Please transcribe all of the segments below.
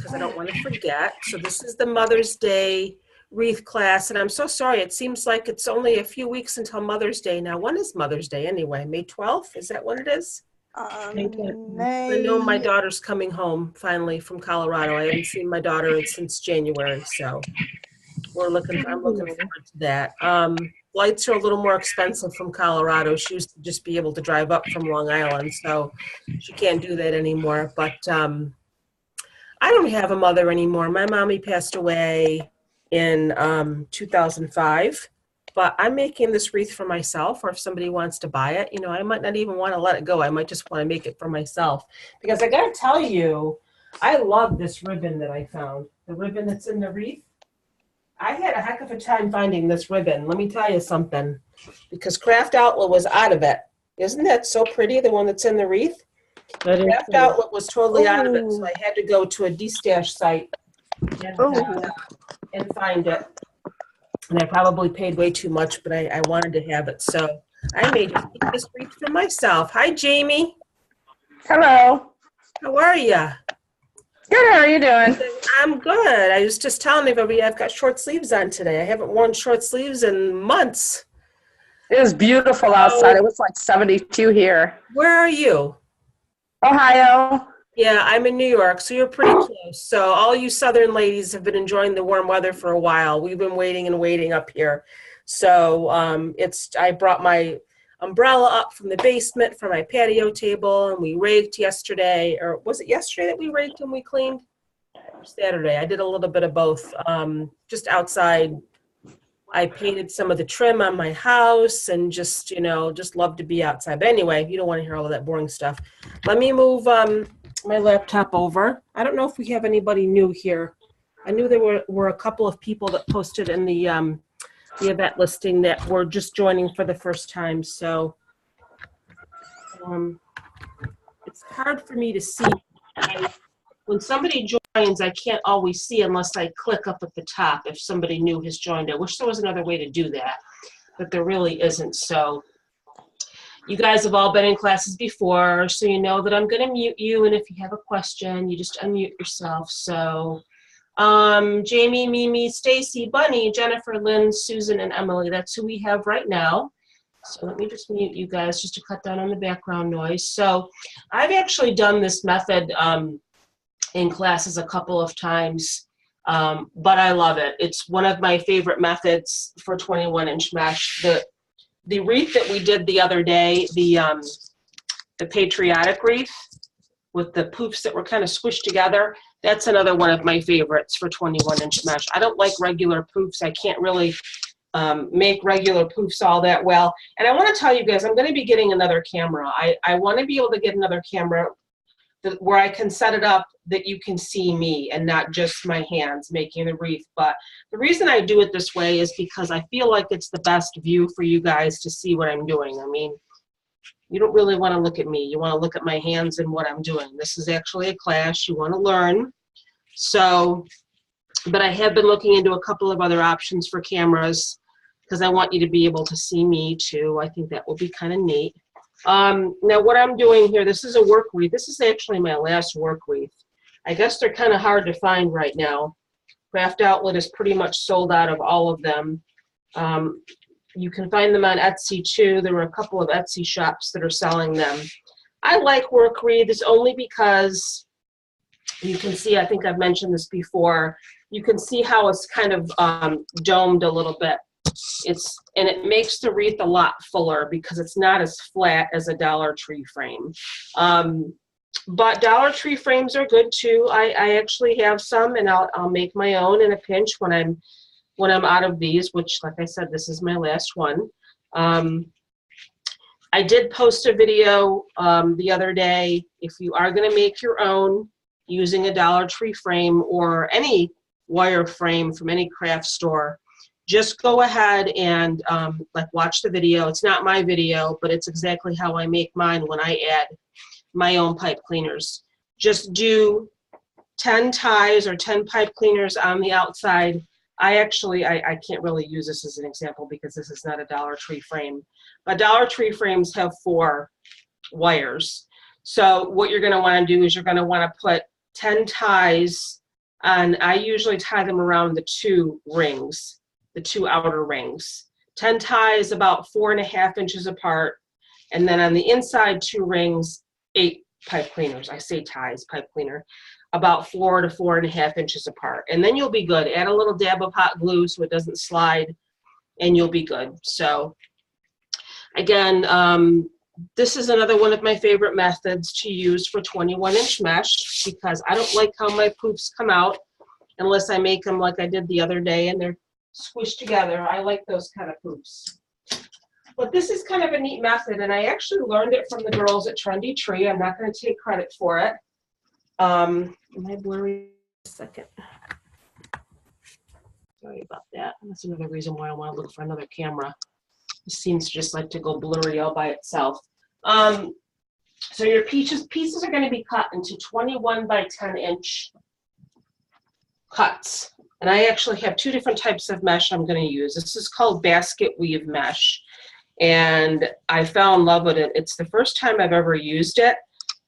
because I don't want to forget. So this is the Mother's Day wreath class, and I'm so sorry. It seems like it's only a few weeks until Mother's Day now. When is Mother's Day anyway? May 12th? Is that what it is? I know my daughter's coming home finally from Colorado. I haven't seen my daughter since January, so I'm looking forward to that. Flights are a little more expensive from Colorado. She used to just be able to drive up from Long Island, so she can't do that anymore. But I don't have a mother anymore. My mommy passed away in 2005, but I'm making this wreath for myself, or if somebody wants to buy it, you know, I might not even want to let it go. I might just want to make it for myself, because I got to tell you, I love this ribbon that I found, the ribbon that's in the wreath. I had a heck of a time finding this ribbon. Let me tell you something, because Craft Outlet was out of it. Isn't that so pretty, the one that's in the wreath? Craft Outlet was totally out of it, so I had to go to a D-stash site and find it. And I probably paid way too much, but I wanted to have it, so I made this wreath for myself. Hi, Jamie. Hello. How are you? Good, how are you doing? I'm good. I was just telling everybody I've got short sleeves on today. I haven't worn short sleeves in months. It was beautiful outside. It was like 72 here. Where are you? Ohio. Yeah, I'm in New York, so you're pretty close. So all you southern ladies have been enjoying the warm weather for a while. We've been waiting and waiting up here. So I brought my umbrella up from the basement for my patio table, and we raked yesterday. Or was it yesterday that we raked and we cleaned? Or Saturday. I did a little bit of both. Just outside, I painted some of the trim on my house, and just, you know, just love to be outside. But anyway, you don't want to hear all of that boring stuff. Let me move my laptop over. I don't know if we have anybody new here. I knew there were a couple of people that posted in the event listing that were just joining for the first time. So it's hard for me to see. When somebody joins, I can't always see unless I click up at the top if somebody new has joined. I wish there was another way to do that, but there really isn't. So you guys have all been in classes before, so you know that I'm going to mute you, and if you have a question, you just unmute yourself. So Jamie, Mimi, Stacy, Bunny, Jennifer, Lynn, Susan, and Emily, that's who we have right now. So let me just mute you guys just to cut down on the background noise. So I've actually done this method in classes a couple of times, but I love it. It's one of my favorite methods for 21-inch mesh. The wreath that we did the other day, the patriotic wreath with the poofs that were kind of squished together, that's another one of my favorites for 21-inch mesh. I don't like regular poofs. I can't really make regular poofs all that well. And I want to tell you guys, I'm going to be getting another camera. I want to be able to get another camera where I can set it up that you can see me and not just my hands making the wreath. But the reason I do it this way is because I feel like it's the best view for you guys to see what I'm doing. I mean, you don't really want to look at me. You want to look at my hands and what I'm doing. This is actually a class. You want to learn. So, but I have been looking into a couple of other options for cameras because I want you to be able to see me too. I think that will be kind of neat. Now what I'm doing here, this is a work wreath. This is actually my last work wreath. I guess they're kind of hard to find right now. Craft Outlet is pretty much sold out of all of them. You can find them on Etsy too. There were a couple of Etsy shops that are selling them. I like work wreaths only because you can see, I think I've mentioned this before, you can see how it's kind of domed a little bit. And it makes the wreath a lot fuller because it's not as flat as a Dollar Tree frame. But Dollar Tree frames are good too. I actually have some, and I'll make my own in a pinch when I'm out of these, which, like I said, this is my last one. I did post a video the other day. If you are going to make your own using a Dollar Tree frame or any wire frame from any craft store, just go ahead and like watch the video. It's not my video, but it's exactly how I make mine when I add my own pipe cleaners. Just do 10 ties or 10 pipe cleaners on the outside. I can't really use this as an example because this is not a Dollar Tree frame. But Dollar Tree frames have 4 wires. So what you're going to want to do is you're going to want to put 10 ties And I usually tie them around the 2 rings, the 2 outer rings. 10 ties about 4.5 inches apart. And then on the inside 2 rings, 8 pipe cleaners. I say ties, pipe cleaner, about 4 to 4.5 inches apart. And then you'll be good. Add a little dab of hot glue so it doesn't slide, and you'll be good. So again, this is another one of my favorite methods to use for 21-inch mesh, because I don't like how my poofs come out unless I make them like I did the other day and they're squished together. I like those kind of poofs. But this is kind of a neat method, and I actually learned it from the girls at Trendy Tree. I'm not going to take credit for it. Am I blurry? A second. Sorry about that. That's another reason why I want to look for another camera. It seems to just like to go blurry all by itself. So your pieces are going to be cut into 21 by 10 inch cuts. And I actually have 2 different types of mesh I'm going to use. This is called basket weave mesh. And I fell in love with it. It's the first time I've ever used it.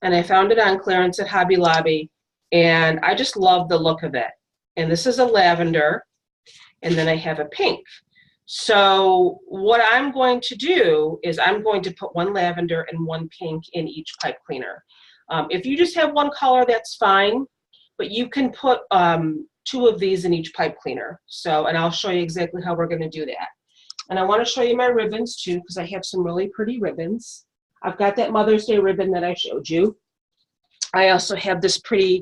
And I found it on clearance at Hobby Lobby. And I just love the look of it. And this is a lavender. And then I have a pink. So what I'm going to do is I'm going to put 1 lavender and 1 pink in each pipe cleaner. If you just have 1 color, that's fine. But you can put 2 of these in each pipe cleaner. So, and I'll show you exactly how we're going to do that. And I want to show you my ribbons too, because I have some really pretty ribbons. I've got that Mother's Day ribbon that I showed you. I also have this pretty,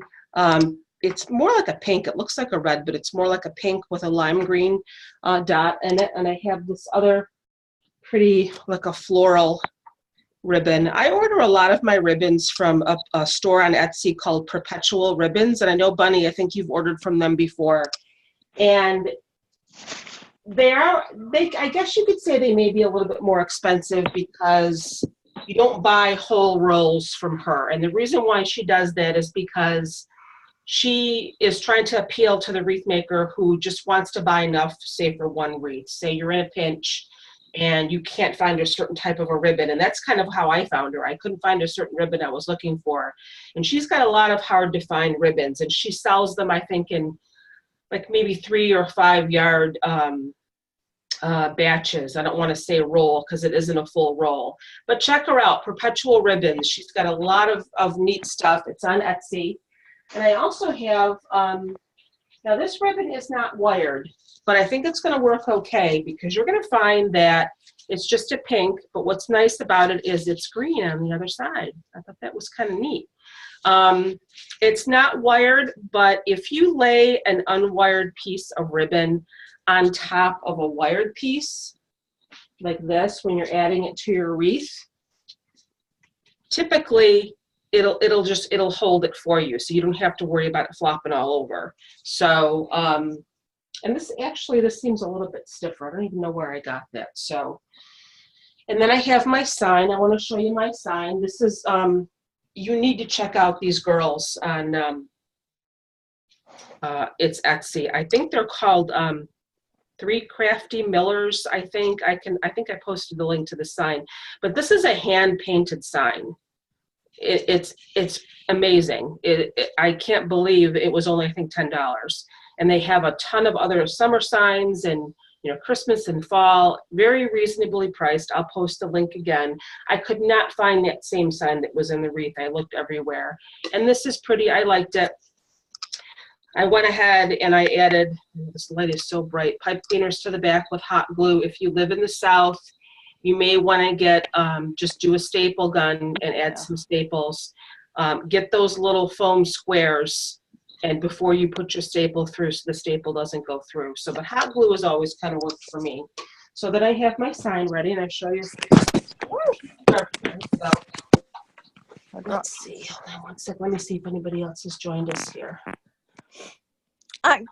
it's more like a pink. It looks like a red, but it's more like a pink with a lime green dot in it. And I have this other pretty, like a floral ribbon. I order a lot of my ribbons from a store on Etsy called Perpetual Ribbons. And I know, Bunny, I think you've ordered from them before. And I guess you could say they may be a little bit more expensive because you don't buy whole rolls from her. And the reason why she does that is because she is trying to appeal to the wreath maker who just wants to buy enough, say, for 1 wreath. Say you're in a pinch and you can't find a certain type of a ribbon. And that's kind of how I found her. I couldn't find a certain ribbon I was looking for. And she's got a lot of hard to find ribbons. And she sells them, I think, in like maybe 3 or 5 yard batches. I don't want to say roll because it isn't a full roll. But check her out, Perpetual Ribbons. She's got a lot of neat stuff. It's on Etsy. And I also have, now this ribbon is not wired, but I think it's going to work okay because you're going to find that it's just a pink, but what's nice about it is it's green on the other side. I thought that was kind of neat. It's not wired, but if you lay an unwired piece of ribbon on top of a wired piece, like this, when you're adding it to your wreath, typically it'll hold it for you, so you don't have to worry about it flopping all over. So, and this seems a little bit stiffer. I don't even know where I got that. So, and then I have my sign. I want to show you my sign. This is, you need to check out these girls on, it's Etsy. I think they're called 3 Crafty Millers. I think I posted the link to the sign, but this is a hand painted sign. It's amazing. I can't believe it was only, I think, $10. And they have a ton of other summer signs and, you know, Christmas and fall, very reasonably priced. I'll post the link again. I could not find that same sign that was in the wreath. I looked everywhere. And this is pretty. I liked it. I went ahead and I added, this light is so bright, pipe cleaners to the back with hot glue. If you live in the South, you may want to get, just do a staple gun and add some staples. Get those little foam squares, and before you put your staple through so the staple doesn't go through. So, but hot glue has always kind of worked for me. So that I have my sign ready, and I show you. So, let's see, hold on 1 second. Let me see if anybody else has joined us here.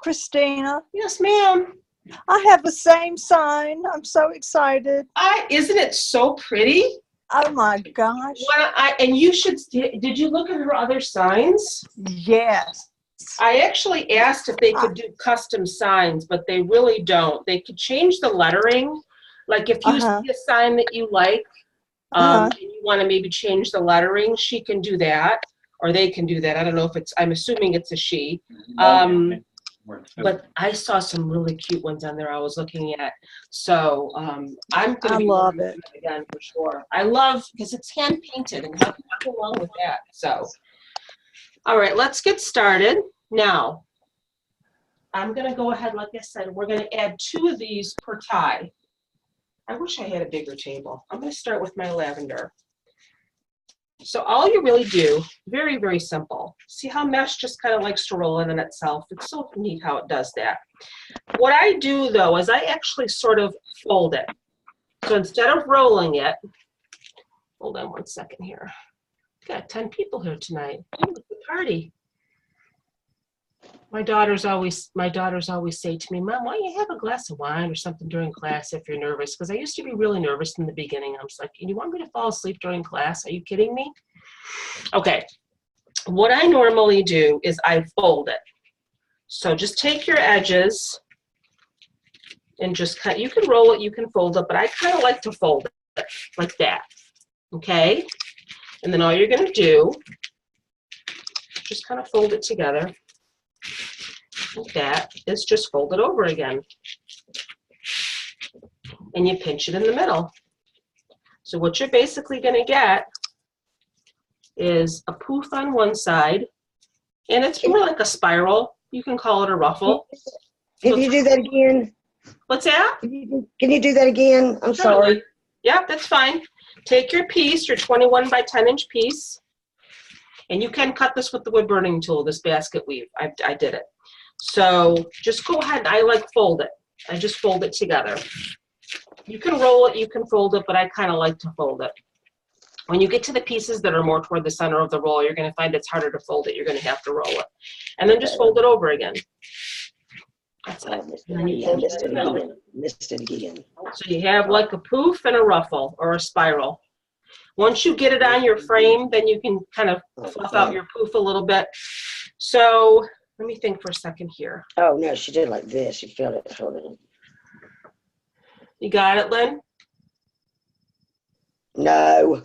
Christina. Yes, ma'am. I have the same sign. I'm so excited. Isn't it so pretty? Oh my gosh. And you should, did you look at her other signs? Yes. I actually asked if they could do custom signs, but they really don't. They could change the lettering. Like if you see a sign that you like, and you want to maybe change the lettering, she can do that. or they can do that. I don't know if it's, I'm assuming it's a she. But I saw some really cute ones on there I was looking at. So I'm going to be love ordering it. them again for sure. I love, because it's hand painted and nothing wrong with that. So, all right, let's get started. Now, I'm going to go ahead, like I said, we're going to add 2 of these per tie. I wish I had a bigger table. I'm going to start with my lavender. So all you really do, very, very simple. See how mesh just kind of likes to roll in on itself? It's so neat how it does that. What I do though is I actually sort of fold it. So instead of rolling it, hold on one second here. Got 10 people here tonight. Ooh, it's a party. My daughters always say to me, Mom, why don't you have a glass of wine or something during class if you're nervous? Because I used to be really nervous in the beginning. I was like, you want me to fall asleep during class? Are you kidding me? Okay. What I normally do is I fold it. So just take your edges and just cut. You can roll it, you can fold it, but I kind of like to fold it like that. Okay? And then all you're going to do, just kind of fold it together. Like that, is just fold it over again. And you pinch it in the middle. So what you're basically going to get is a poof on one side, and it's more like a spiral. You can call it a ruffle. Can you do that again? What's that? Can you do that again? I'm sorry. Yeah, that's fine. Take your piece, your 21 by 10 inch piece, and you can cut this with the wood burning tool, this basket weave. I did it. So just go ahead, I like fold it. I just fold it together. You can roll it, you can fold it, but I kind of like to fold it. When you get to the pieces that are more toward the center of the roll, you're going to find it's harder to fold it. You're going to have to roll it. And then just fold it over again. That's it. And then you can Missed it again. So you have like a poof and a ruffle or a spiral. Once you get it on your frame, then you can kind of fluff out your poof a little bit. So let me think for a second here. Oh, no, she did like this. She felt it. Hold on. You got it, Lynn? No.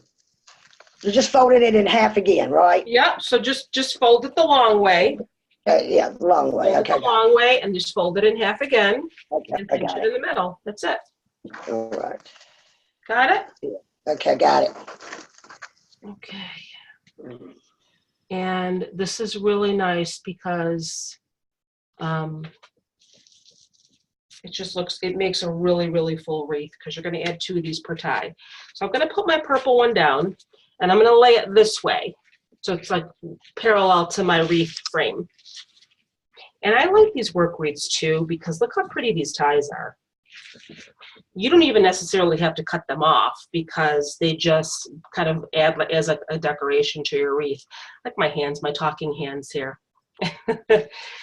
You just folded it in half again, right? Yep. So just fold it the long way. Yeah, the long way. Fold Okay. it the long way and just fold it in half again Okay, and I pinch got it it. in the middle. That's it. All right. Got it? Okay, got it. Okay. And this is really nice because it makes a really, really full wreath because you're going to add 2 of these per tie. So I'm going to put my purple one down and I'm going to lay it this way. So it's like parallel to my wreath frame. And I like these work wreaths too because look how pretty these ties are. You don't even necessarily have to cut them off because they just kind of add as a decoration to your wreath. Like my hands, my talking hands here.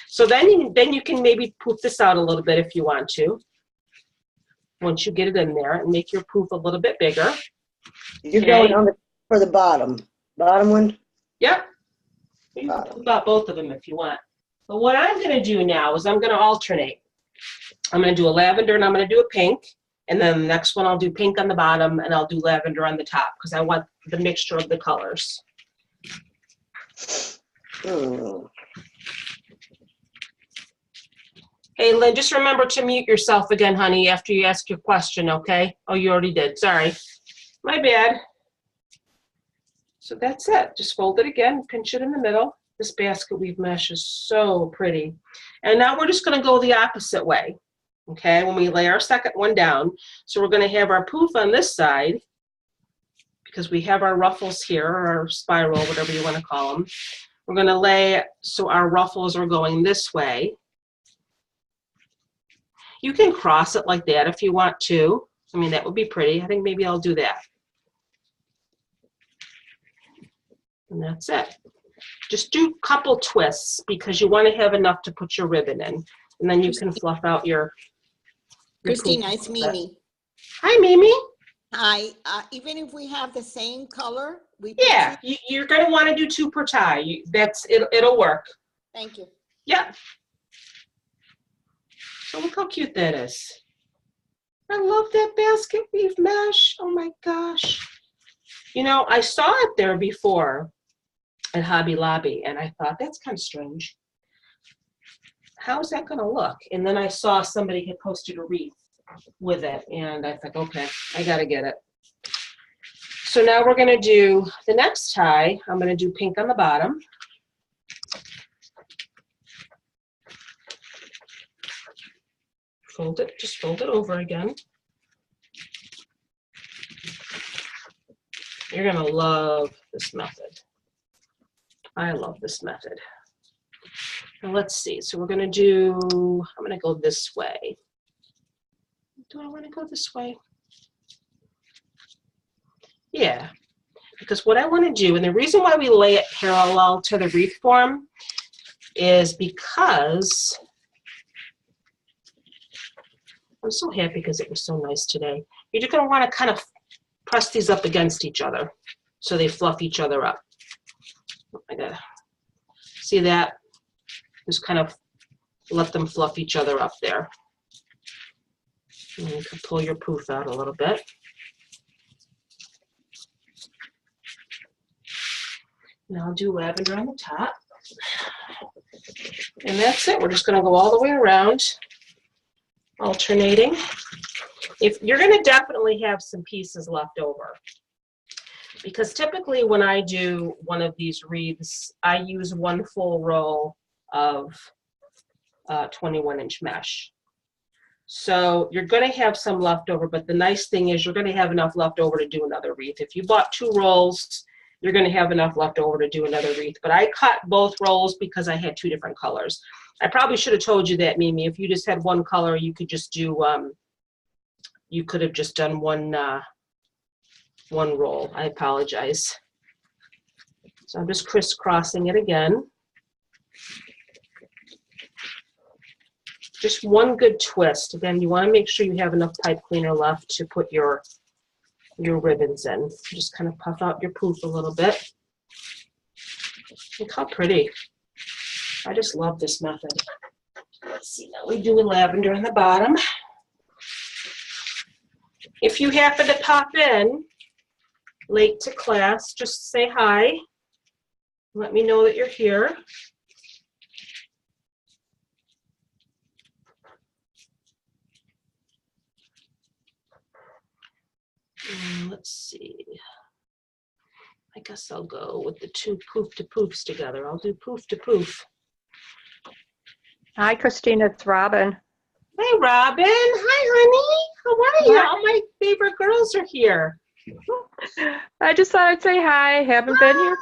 So then you can maybe poof this out a little bit if you want to. Once you get it in there and make your poof a little bit bigger. You're going on for the bottom one? Yep. You can poof out both of them if you want. But what I'm going to do now is I'm going to alternate. I'm going to do a lavender and I'm going to do a pink. And then the next one I'll do pink on the bottom and I'll do lavender on the top because I want the mixture of the colors. Hey, Lynn, just remember to mute yourself again, honey, after you ask your question, okay? Oh, you already did. Sorry. My bad. So that's it. Just fold it again, pinch it in the middle. This basket weave mesh is so pretty. And now we're just going to go the opposite way, okay, when we lay our second one down. So we're going to have our poof on this side because we have our ruffles here, or our spiral, whatever you want to call them. We're going to lay, so our ruffles are going this way. You can cross it like that if you want to. I mean, that would be pretty. I think maybe I'll do that. And that's it. Just do a couple twists because you want to have enough to put your ribbon in. And then you can fluff out your Christina, it's Mimi. Hi, Mimi. Hi. Even if we have the same color, Yeah, you're going to want to do 2 per tie. It'll work. Thank you. Yeah. So look how cute that is. I love that basket weave mesh. Oh my gosh. You know, I saw it there before. at Hobby Lobby, and I thought, that's kind of strange. How is that going to look? And then I saw somebody had posted a wreath with it, and I thought, okay, I got to get it. So now we're going to do the next tie. I'm going to do pink on the bottom. Fold it, just fold it over again. You're going to love this method. I love this method. Now let's see. So we're going to do, I'm going to go this way. Do I want to go this way? Yeah, because what I want to do, and the reason why we lay it parallel to the wreath form is because I'm so happy because it was so nice today. You're just going to want to kind of press these up against each other so they fluff each other up. I gotta see that? Just kind of let them fluff each other up there. And you can pull your poof out a little bit. Now I'll do lavender on the top. And that's it. We're just going to go all the way around, alternating. If you're going to definitely have some pieces left over, because typically when I do one of these wreaths, I use one full roll of 21-inch mesh. So you're going to have some left over, but the nice thing is you're going to have enough left over to do another wreath. If you bought 2 rolls, you're going to have enough left over to do another wreath. But I cut both rolls because I had 2 different colors. I probably should have told you that, Mimi. If you just had one color, you could just do, you could have just done one roll. I apologize. So I'm just crisscrossing it again. Just one good twist. Again, you want to make sure you have enough pipe cleaner left to put your ribbons in. Just kind of puff out your poof a little bit. Look how pretty. I just love this method. Let's see, now we do a lavender on the bottom. If you happen to pop in late to class, just say hi. Let me know that you're here. Let's see. I guess I'll go with the 2 poof to poofs together. I'll do poof to poof. Hi, Christina. It's Robin. Hey, Robin. Hi, honey. How are you? All my favorite girls are here. I just thought I'd say hi. Haven't been here.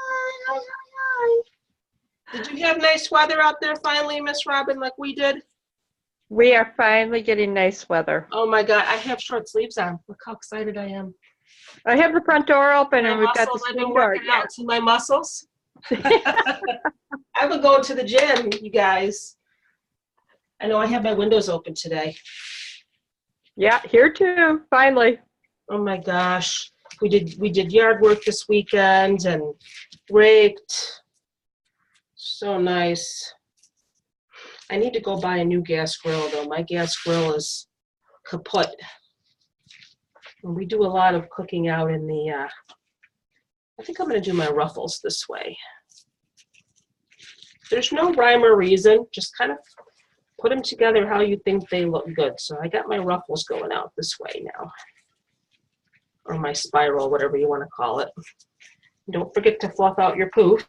Hi. Did you have nice weather out there finally, Miss Robin, like we did? We are finally getting nice weather. Oh my God, I have short sleeves on. Look how excited I am. I have the front door open My and we've got the muscles, I've swing been door. working out to my muscles. I've been going to the gym, you guys. I know I have my windows open today. Yeah, here too, finally. Oh my gosh. We did yard work this weekend and raked. So nice. I need to go buy a new gas grill though. My gas grill is kaput. And we do a lot of cooking out in the, I think I'm gonna do my ruffles this way. There's no rhyme or reason, just kind of put them together how you think they look good. So I got my ruffles going out this way now. Or my spiral, whatever you want to call it. Don't forget to fluff out your poof.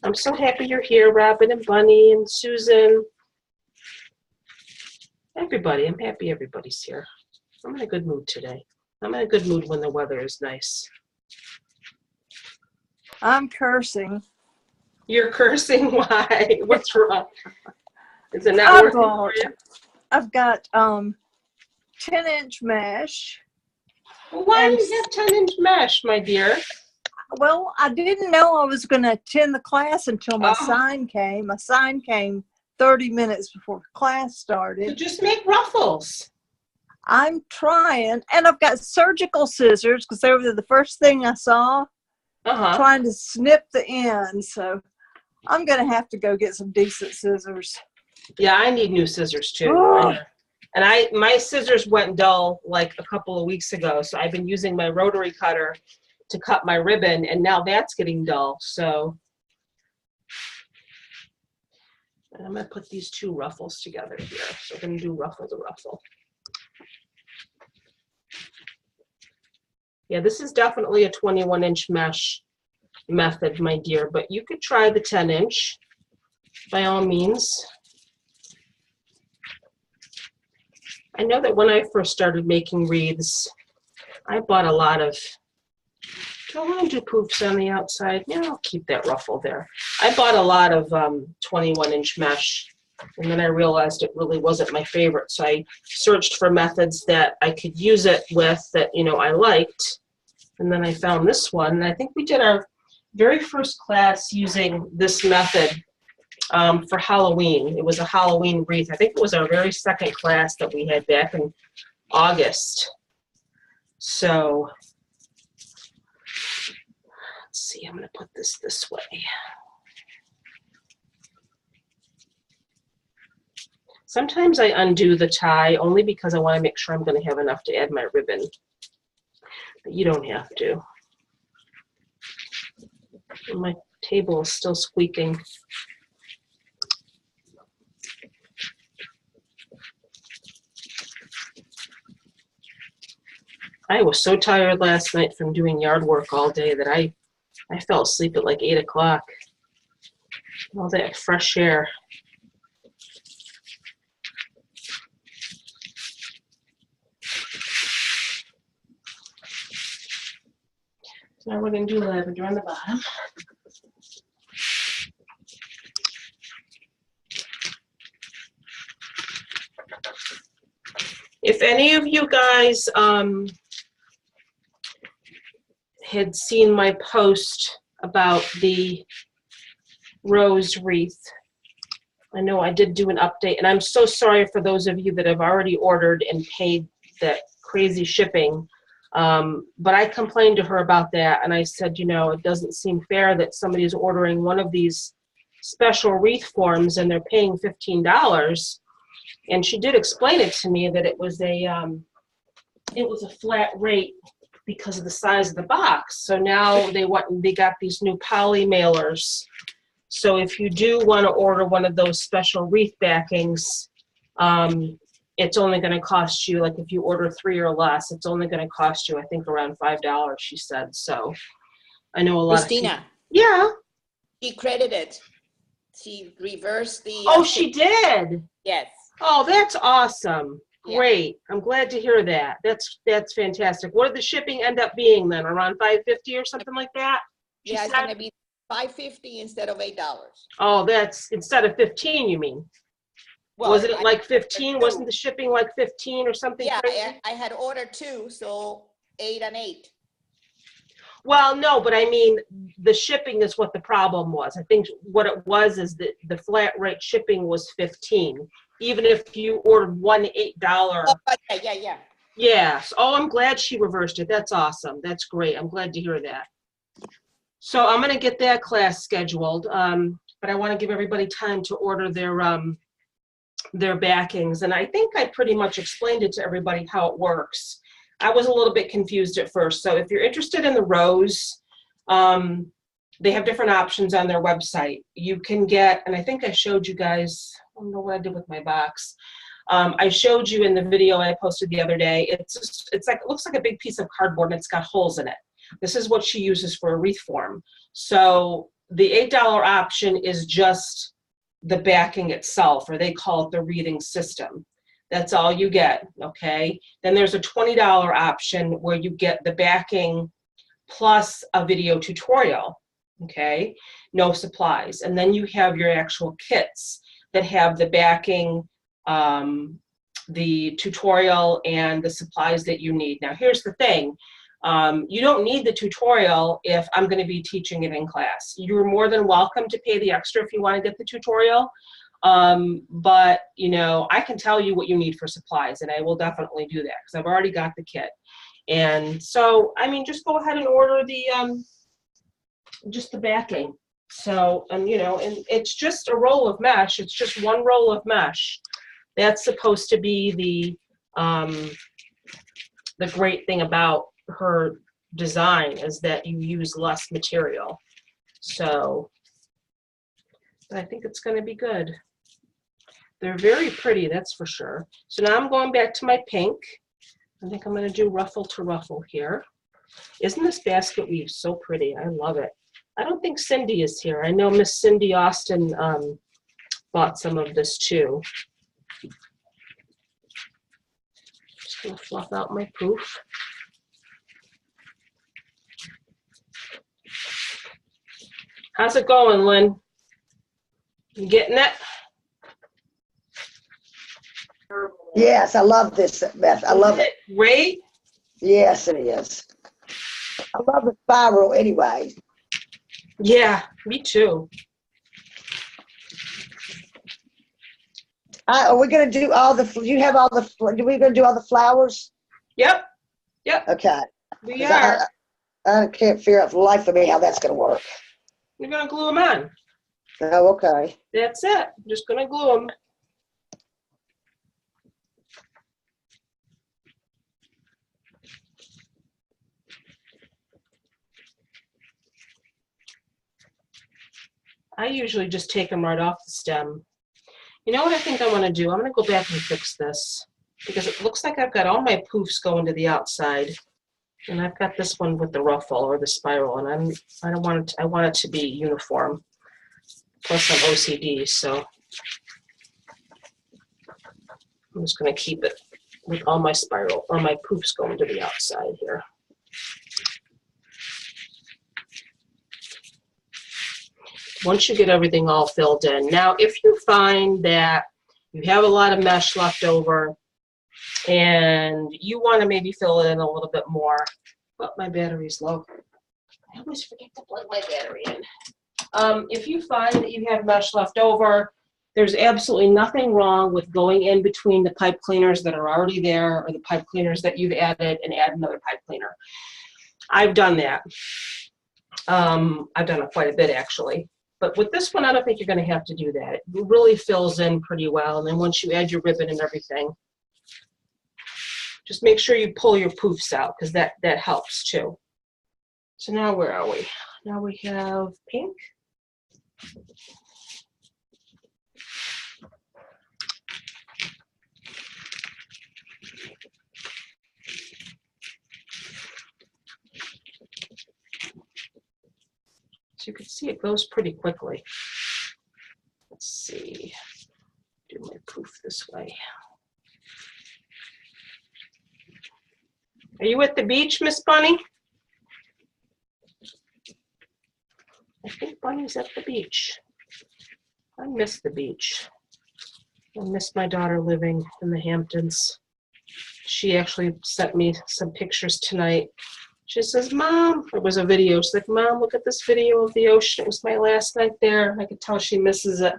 I'm so happy you're here, Robin and Bunny and Susan. Everybody, I'm happy everybody's here. I'm in a good mood today. I'm in a good mood when the weather is nice. I'm cursing. You're cursing? Why? What's wrong? Is it not working for you? I've got 10-inch mesh. Well, why do you have 10-inch mesh, my dear? Well, I didn't know I was going to attend the class until my Oh. sign came. My sign came 30 minutes before class So started. just make ruffles. I'm trying, and I've got surgical scissors because they were the first thing I saw, Uh-huh. trying to snip the end. So I'm going to have to go get some decent scissors. Yeah, I need new scissors too. Oh. And my scissors went dull like a couple of weeks ago, so I've been using my rotary cutter to cut my ribbon, and now that's getting dull. So and I'm going to put these two ruffles together here. So we're going to do ruffle to ruffle. Yeah, this is definitely a 21-inch mesh method, my dear, but you could try the 10-inch by all means. I know that when I first started making wreaths, I bought a lot of, do I want to do poofs on the outside? Yeah, I'll keep that ruffle there. I bought a lot of 21-inch mesh, and then I realized it really wasn't my favorite, so I searched for methods that I could use it with that, you know, I liked, and then I found this one, and I think we did our very first class using this method for Halloween. It was a Halloween wreath. I think it was our very second class that we had back in August. So let's see, I'm going to put this way. Sometimes I undo the tie only because I want to make sure I'm going to have enough to add my ribbon. But you don't have to. And my table is still squeaking. I was so tired last night from doing yard work all day that I fell asleep at like 8 o'clock. All that fresh air. So now we're going to do lavender on the bottom. If any of you guys had seen my post about the rose wreath, I know I did do an update, and I'm so sorry for those of you that have already ordered and paid that crazy shipping. But I complained to her about that, and I said, you know, it doesn't seem fair that somebody's ordering one of these special wreath forms and they're paying $15. And she did explain it to me that it was a flat rate because of the size of the box. So now they got these new poly mailers. So if you do want to order one of those special wreath backings, it's only going to cost you, like if you order 3 or less, it's only going to cost you, I think, around $5, she said. So I know a lot Christina, of people. Yeah. she credited. She reversed the. Oh, she did? Yes. Oh, that's awesome. Yeah. Great. I'm glad to hear that. That's fantastic. What did the shipping end up being then? Around $5.50 or something like that? She Yeah, it's said? going to be $5.50 instead of $8. Oh, that's instead of 15, you mean? Well, Was it I- like 15? Wasn't the shipping like 15 or something Yeah, crazy? I had ordered 2, so 8 and 8. Well, no, but I mean, the shipping is what the problem was. I think what it was is that the flat rate shipping was 15, even if you ordered one $8. Oh, yeah. Yes. Oh, I'm glad she reversed it. That's awesome. That's great. I'm glad to hear that. So I'm going to get that class scheduled, but I want to give everybody time to order their backings. And I think I pretty much explained it to everybody how it works. I was a little bit confused at first. So if you're interested in the rose, they have different options on their website. You can get, and I think I showed you guys, I don't know what I did with my box. I showed you in the video I posted the other day. It's like, it looks like a big piece of cardboard and it's got holes in it. This is what she uses for a wreath form. So the $8 option is just the backing itself, or they call it the wreathing system. That's all you get, okay? Then there's a $20 option where you get the backing plus a video tutorial, okay? No supplies. And then you have your actual kits that have the backing, the tutorial, and the supplies that you need. Now, here's the thing. You don't need the tutorial if I'm going to be teaching it in class. You're more than welcome to pay the extra if you want to get the tutorial. But, you know, I can tell you what you need for supplies, and I will definitely do that because I've already got the kit. And so, I mean, just go ahead and order the, just the backing. So, you know, and it's just a roll of mesh. It's just one roll of mesh. That's supposed to be the great thing about her design is that you use less material. So, but I think it's going to be good. They're very pretty, that's for sure. So now I'm going back to my pink. I think I'm going to do ruffle to ruffle here. Isn't this basket weave so pretty? I love it. I don't think Cindy is here. I know Miss Cindy Austin bought some of this too. Just going to fluff out my poof. How's it going, Lynn? You getting it? Yes, I love this, Beth. I love it. Great. Yes, it is. I love the spiral anyway. Yeah, me too. Are we going to do all the, you have all the, are we going to do all the flowers? Yep. Yep. Okay. We 'Cause are. I can't figure out for the life of me how that's going to work. We're going to glue them on. Oh, okay. That's it. I'm just going to glue them. I usually just take them right off the stem. You know what I think I want to do? I'm going to go back and fix this because it looks like I've got all my poofs going to the outside, and I've got this one with the ruffle or the spiral, and I don't want it. I want it to be uniform. Plus, I'm OCD, so I'm just going to keep it with all my spiral or my poofs going to the outside here. Once you get everything all filled in. Now, if you find that you have a lot of mesh left over and you want to maybe fill it in a little bit more, but my battery's low. I always forget to plug my battery in. If you find that you have mesh left over, there's absolutely nothing wrong with going in between the pipe cleaners that are already there or the pipe cleaners that you've added and add another pipe cleaner. I've done that. I've done it quite a bit, actually. But with this one, I don't think you're going to have to do that. It really fills in pretty well. And then once you add your ribbon and everything, just make sure you pull your poofs out because that helps too. So now where are we? Now we have pink. So you can see it goes pretty quickly. Let's see, do my poof this way. Are you at the beach, Miss Bunny? I think Bunny's at the beach. I miss the beach. I miss my daughter living in the Hamptons. She actually sent me some pictures tonight. She says, Mom, it was a video. She's like, Mom, look at this video of the ocean. It was my last night there. I could tell she misses it.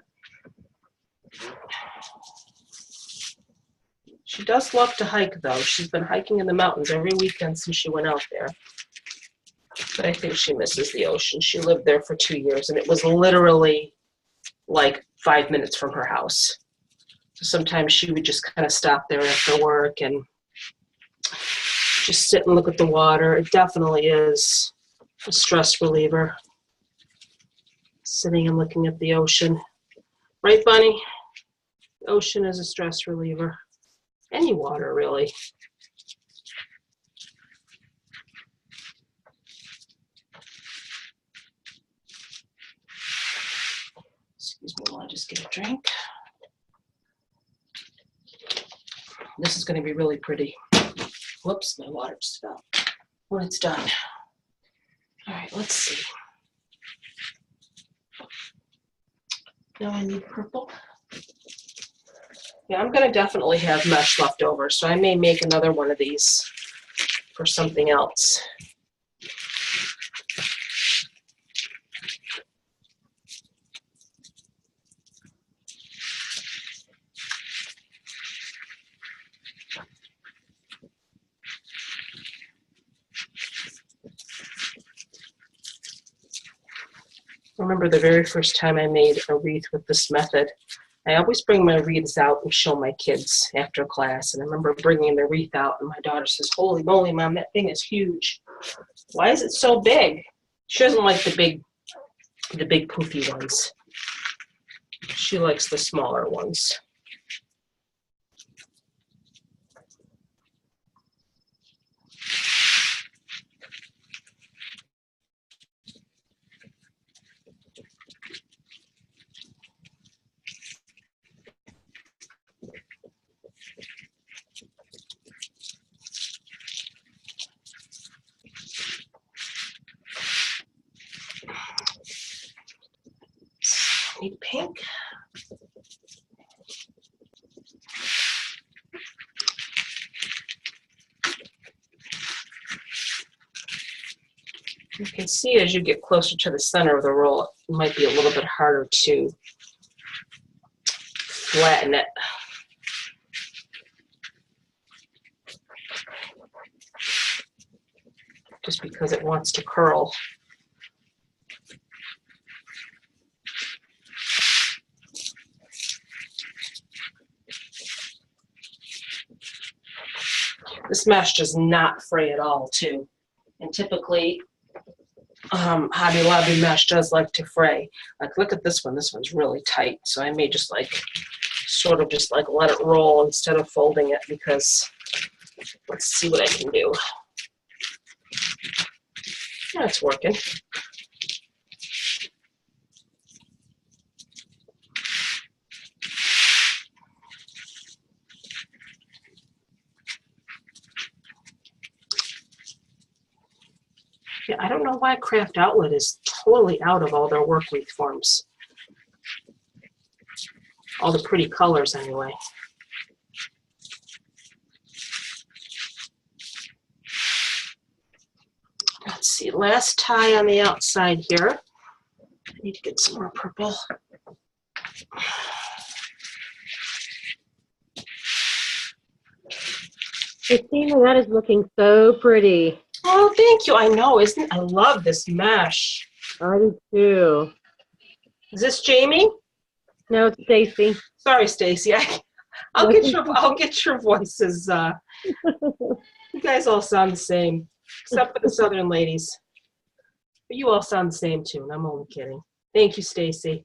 She does love to hike, though. She's been hiking in the mountains every weekend since she went out there. But I think she misses the ocean. She lived there for 2 years, and it was literally like 5 minutes from her house. So sometimes she would just kind of stop there after work and just sit and look at the water. It definitely is a stress reliever, sitting and looking at the ocean. Right, Bunny? The ocean is a stress reliever. Any water, really. Excuse me while I just get a drink. This is going to be really pretty. Whoops, my water just fell. When it's done. All right, let's see. Now I need purple. Yeah, I'm going to definitely have mesh left over, so I may make another one of these for something else. I remember the very first time I made a wreath with this method. I always bring my wreaths out and show my kids after class. And I remember bringing the wreath out, and my daughter says, "Holy moly, Mom, that thing is huge." Why is it so big? She doesn't like the big poofy ones. She likes the smaller ones. Need pink. You can see as you get closer to the center of the roll, it might be a little bit harder to flatten it. Just because it wants to curl. This mesh does not fray at all, too. And typically, Hobby Lobby mesh does like to fray. Like, look at this one. This one's really tight. So I may just like, sort of just like let it roll instead of folding it because let's see what I can do. Yeah, it's working. Yeah, I don't know why Craft Outlet is totally out of all their work wreath forms. All the pretty colors, anyway. Let's see, last tie on the outside here. I need to get some more purple. Christina, that is looking so pretty. Oh, thank you. I know, isn't I love this mesh. I do too. Is this Jamie? No, it's Stacy. Sorry, Stacy. I'll get your voices. You guys all sound the same, except for the Southern ladies. But you all sound the same too, and I'm only kidding. Thank you, Stacy.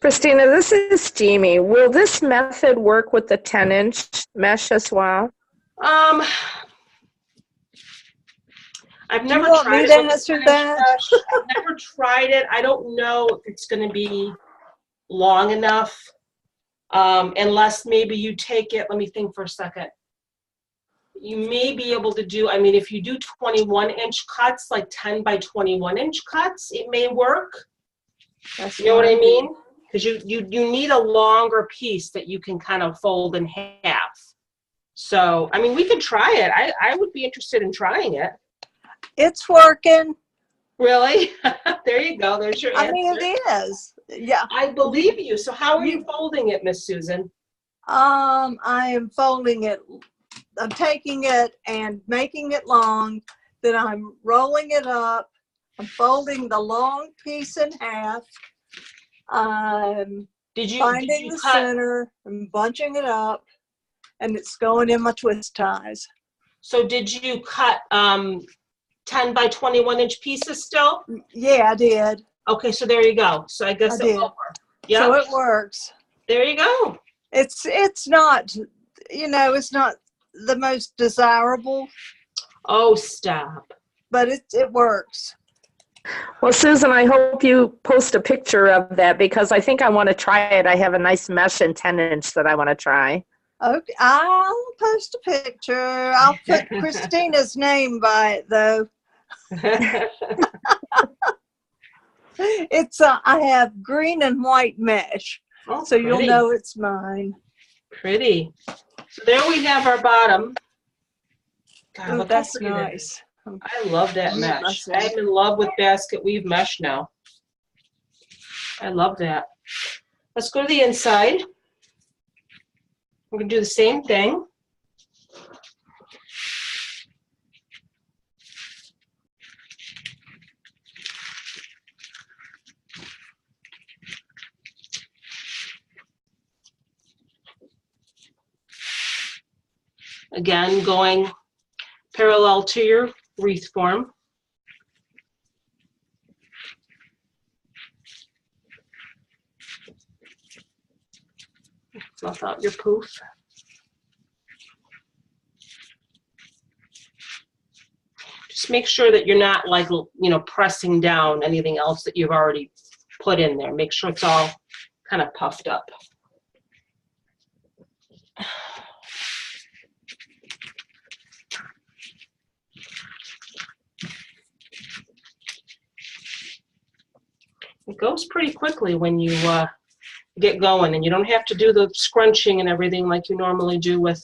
Christina, this is Jamie. Will this method work with the 10-inch mesh as well? I've Do never you want tried me it to with answer the that? mesh. I've never tried it. I don't know if it's going to be long enough, unless maybe you take it. Let me think for a second. You may be able to do, I mean, if you do 21-inch cuts, like 10 by 21-inch cuts, it may work. That's You know what I fine. mean? Because you need a longer piece that you can kind of fold in half. So, I mean, we could try it. I would be interested in trying it. It's working. Really? There you go. There's your answer. I mean, it is. Yeah. I believe you. So how are you folding it, Miss Susan? I am folding it. I'm taking it and making it long. Then I'm rolling it up. I'm folding the long piece in half. I'm Did you finding the cut? center and bunching it up, and it's going in my twist ties. So did you cut 10 by 21-inch pieces still? Yeah, I did. Okay, so there you go. So I guess I it did. will work. Yeah. So it works. There you go. It's not, it's not the most desirable, Oh, stop. but it works. Well, Susan, I hope you post a picture of that because I think I want to try it. I have a nice mesh and 10-inch that I want to try. Okay, I'll post a picture. I'll put Christina's name by it though. It's I have green and white mesh, Oh, so you'll pretty. know it's mine. Pretty. So there we have our bottom. God, Oh, look how that's pretty that is. nice. I love that mesh. Myself. I'm in love with basket weave mesh now. I love that. Let's go to the inside. We're going to do the same thing. Again, going parallel to your wreath form. Fluff out your poof. Just make sure that you're not like, pressing down anything else that you've already put in there. Make sure it's all kind of puffed up. It goes pretty quickly when you get going, and you don't have to do the scrunching and everything like you normally do with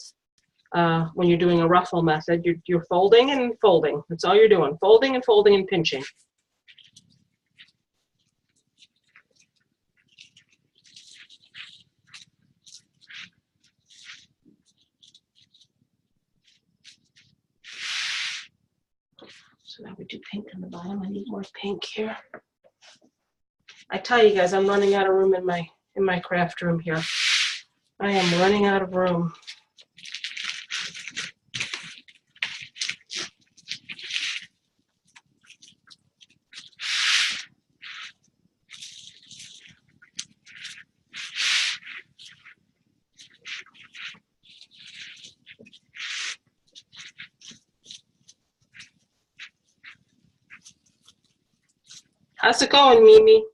when you're doing a ruffle method. You're folding and folding. That's all you're doing, folding and folding and pinching. So now we do pink on the bottom. I need more pink here. I tell you guys, I'm running out of room in my craft room here. I am running out of room. How's it going, Mimi?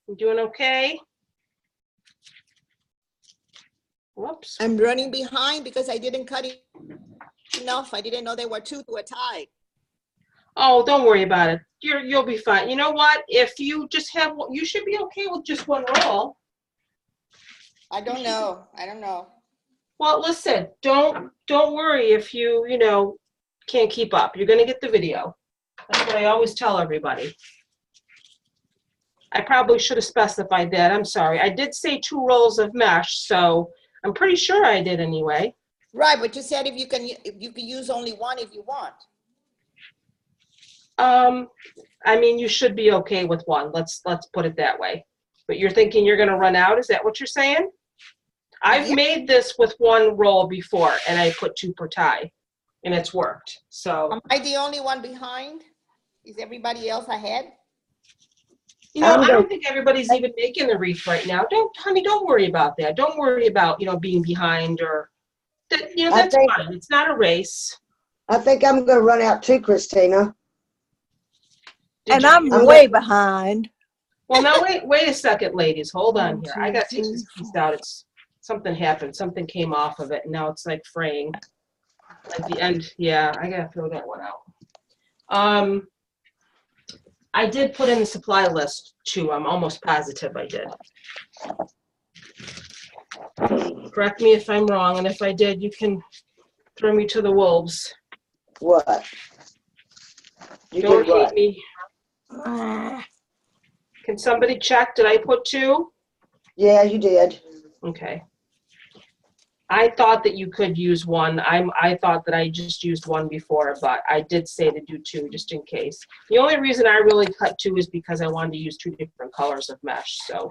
You doing okay? Whoops. I'm running behind because I didn't cut it enough. I didn't know there were two to a tie. Oh, don't worry about it. You'll be fine. You know what? If you just have, you should be okay with just one roll. I don't know. I don't know. Well, listen, don't worry if you can't keep up. You're gonna get the video. That's what I always tell everybody. I probably should have specified that. I'm sorry. I did say 2 rolls of mesh, so I'm pretty sure I did anyway. Right, but you said if you can use only one if you want. I mean, you should be okay with one. Let's put it that way. But you're thinking you're going to run out? Is that what you're saying? I've made this with 1 roll before, and I put 2 per tie, and it's worked. So Am I the only one behind? Is everybody else ahead? I don't think everybody's even making the wreath right now. Honey, don't worry about that. Don't worry about, being behind or that, that's fine. It's not a race. I think I'm going to run out too, Christina. And I'm way behind. Well, now wait a second, ladies. Hold on here. I got to take this piece out. Something happened. Something came off of it, and now it's like fraying. At the end, yeah, I got to throw that one out. I did put in the supply list too. I'm almost positive I did. Correct me if I'm wrong, and if I did, you can throw me to the wolves. What? You Don't did what? hate me. Can somebody check? Did I put 2? Yeah, you did. Okay. I thought that you could use 1. I thought that I just used 1 before, but I did say to do 2 just in case. The only reason I really cut 2 is because I wanted to use 2 different colors of mesh. So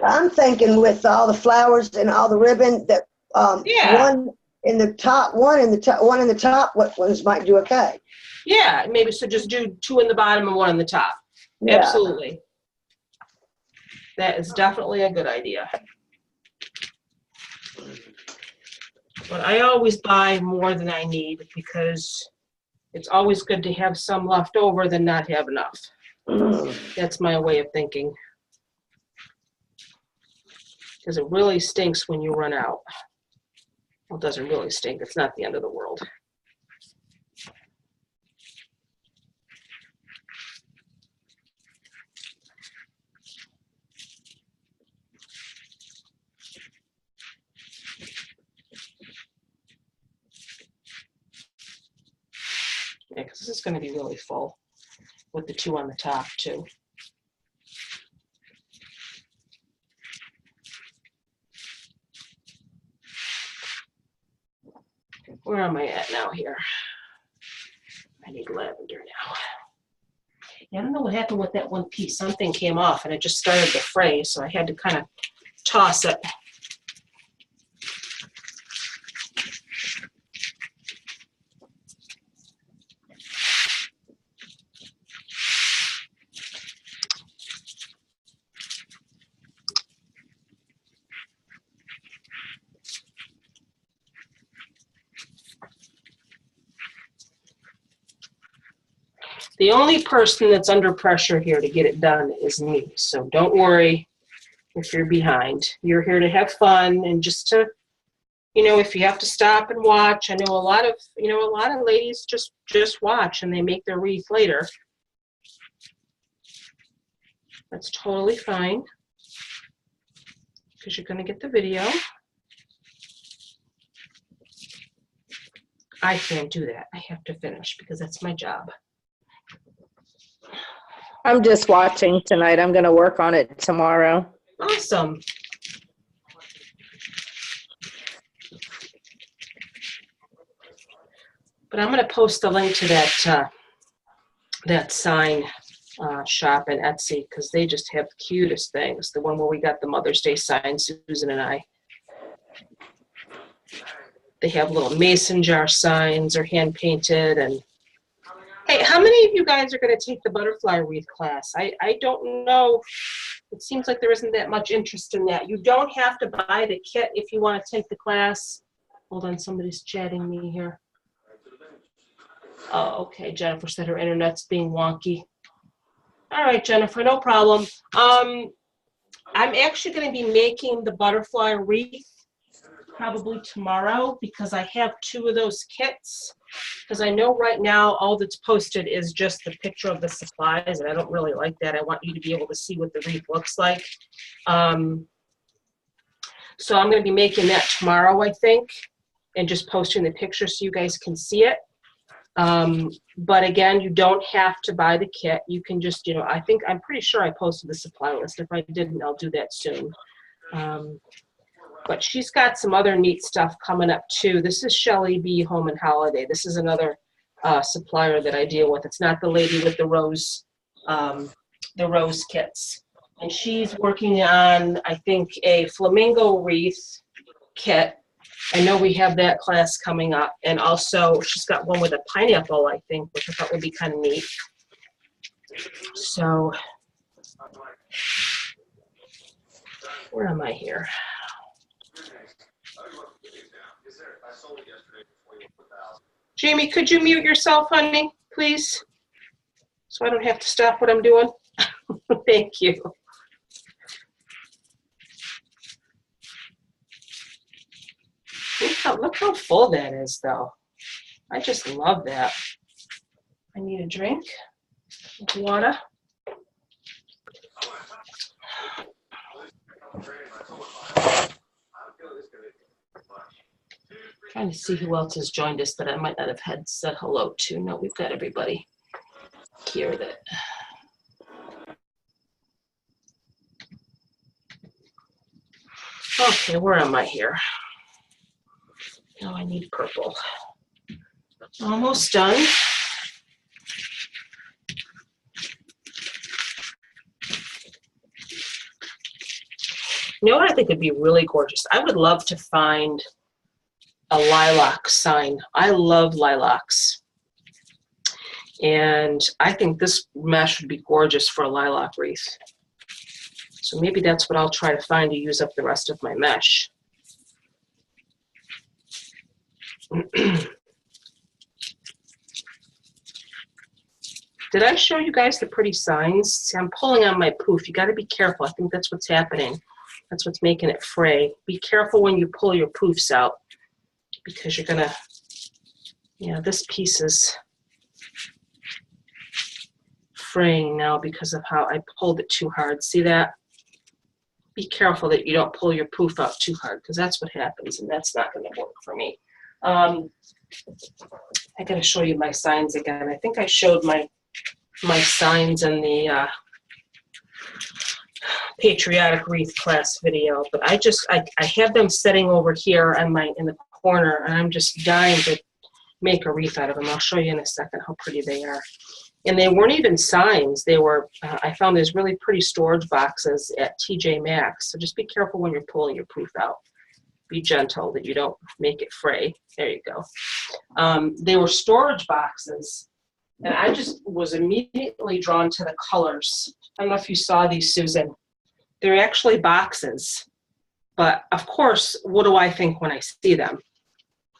I'm thinking with all the flowers and all the ribbon that one in the top, one in the top, what ones might do okay. yeah, maybe so just do 2 in the bottom and 1 in the top. Yeah. Absolutely. That is definitely a good idea. But I always buy more than I need because it's always good to have some left over than not have enough. That's my way of thinking. Because it really stinks when you run out. Well, it doesn't really stink. It's not the end of the world. Yeah, because this is going to be really full with the 2 on the top too. Where am I at now here? I need lavender now. Yeah, I don't know what happened with that one piece. Something came off and it just started to fray, so I had to kind of toss it. The only person that's under pressure here to get it done is me. So don't worry if you're behind. You're here to have fun and just to, you know, if you have to stop and watch. I know a lot of ladies just watch and they make their wreath later. That's totally fine because you're going to get the video. I can't do that. I have to finish because that's my job. I'm just watching tonight. I'm going to work on it tomorrow. Awesome. But I'm going to post the link to that sign shop in Etsy because they just have the cutest things. The one where we got the Mother's Day sign, Susan and I. They have little mason jar signs or hand painted. And hey, how many of you guys are going to take the butterfly wreath class? I don't know. It seems like there isn't that much interest in that. You don't have to buy the kit if you want to take the class. Hold on, somebody's chatting me here. Oh, okay. Jennifer said her internet's being wonky. All right, Jennifer, no problem. I'm actually going to be making the butterfly wreath probably tomorrow because I have 2 of those kits. Because I know right now all that's posted is just the picture of the supplies, and I don't really like that. I want you to be able to see what the wreath looks like. So I'm going to be making that tomorrow, I think, and just posting the picture so you guys can see it. But again, you don't have to buy the kit. You can just, you know, I'm pretty sure I posted the supply list. If I didn't, I'll do that soon. But she's got some other neat stuff coming up too. This is Shelly B. Home and Holiday. This is another supplier that I deal with. It's not the lady with the rose kits. And she's working on, I think, a flamingo wreath kit. I know we have that class coming up. And also she's got one with a pineapple, I think, which I thought would be kind of neat. So where am I here? Jamie, could you mute yourself, honey, please? So I don't have to stop what I'm doing. Thank you. Look how full that is, though. I just love that. I need a drink of water. Trying to see who else has joined us that I might not have had said hello to. No, we've got everybody here that. Okay, where am I here? Now I need purple. Almost done. You know what I think would be really gorgeous? I would love to find a lilac sign. I love lilacs. And I think this mesh would be gorgeous for a lilac wreath. So maybe that's what I'll try to find to use up the rest of my mesh. Did I show you guys the pretty signs? See, I'm pulling on my poof. You got to be careful. I think that's what's happening. That's what's making it fray. Be careful when you pull your poofs out because you're going to, yeah, this piece is fraying now because of how I pulled it too hard. See that? Be careful that you don't pull your poof out too hard because that's what happens and that's not going to work for me. I got to show you my signs again. I think I showed my signs in the patriotic wreath class video, but I have them sitting over here in the corner, and I'm just dying to make a wreath out of them. I'll show you in a second how pretty they are. And they weren't even signs. They were. I found these really pretty storage boxes at TJ Maxx. So just be careful when you're pulling your poof out. Be gentle that you don't make it fray. There you go. They were storage boxes, and I just was immediately drawn to the colors. I don't know if you saw these, Susan. They're actually boxes, but of course, what do I think when I see them?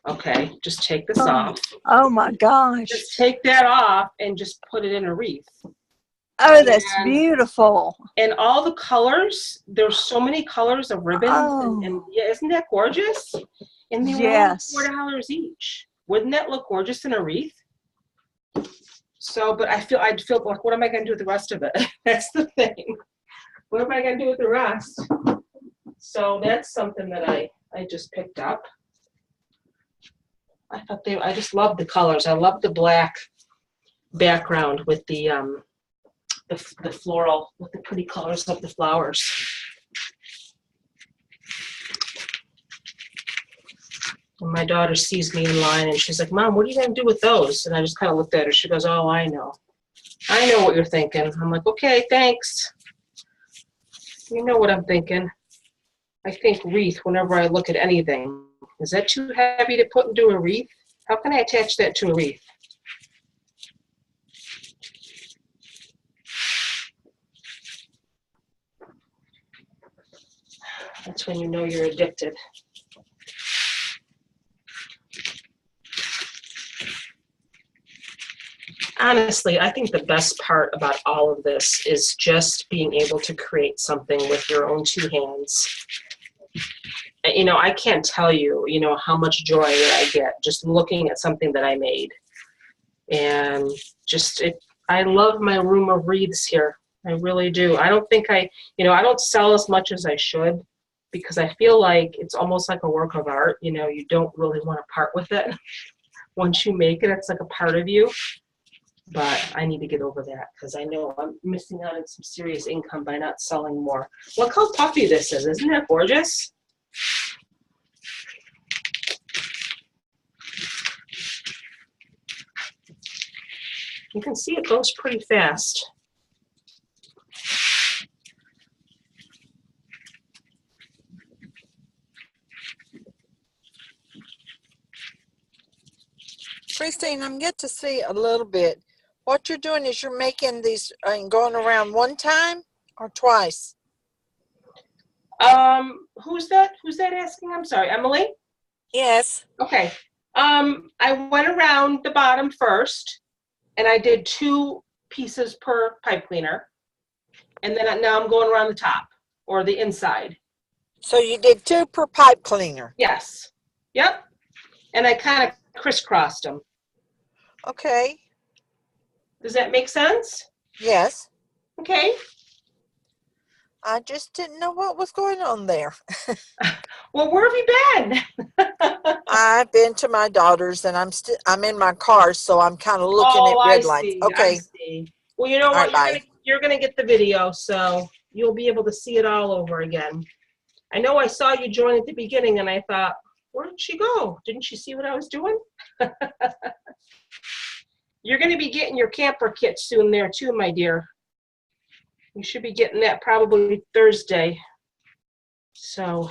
Okay, just take this off. Oh my gosh. Just take that off and just put it in a wreath. Oh, that's And- beautiful. And all the colors, there's so many colors of ribbons. Oh. And yeah, isn't that gorgeous? And they were Yes. only $4 each. Wouldn't that look gorgeous in a wreath? So, but I'd feel like, what am I going to do with the rest of it? That's the thing. What am I going to do with the rest? So that's something that I just picked up. I just love the colors. I love the black background with the floral, with the pretty colors of the flowers. And my daughter sees me in line and she's like, Mom, what are you going to do with those? And I just kind of looked at her. She goes, oh, I know. I know what you're thinking. I'm like, okay, thanks. You know what I'm thinking. I think wreath whenever I look at anything. Is that too heavy to put into a wreath? How can I attach that to a wreath? That's when you know you're addicted. Honestly, I think the best part about all of this is just being able to create something with your own two hands. You know, I can't tell you, you know, how much joy that I get just looking at something that I made. And just, I love my room of wreaths here. I really do. I don't think I don't sell as much as I should because I feel like it's almost like a work of art. You know, you don't really want to part with it. Once you make it, it's like a part of you. But I need to get over that because I know I'm missing out on some serious income by not selling more. Look how puffy this is. Isn't that gorgeous? You can see it goes pretty fast. Christine, I'm get to see a little bit. What you're doing is you're making these and going around one time or twice? Who's that asking? I'm sorry, Emily? Yes. Okay. I went around the bottom first and I did 2 pieces per pipe cleaner. And then now I'm going around the top or the inside. So you did 2 per pipe cleaner? Yes. Yep. And I kind of crisscrossed them. Okay. Does that make sense? Yes. Okay. I just didn't know what was going on there. Well, where have you been? I've been to my daughter's and I'm in my car, so I'm kind of looking at red lights. Okay. I see. Well, you know what? You're gonna get the video, so you'll be able to see it all over again. I know I saw you join at the beginning, and I thought, where did she go? Didn't she see what I was doing? You're gonna be getting your camper kit soon there too, my dear. You should be getting that probably Thursday. So.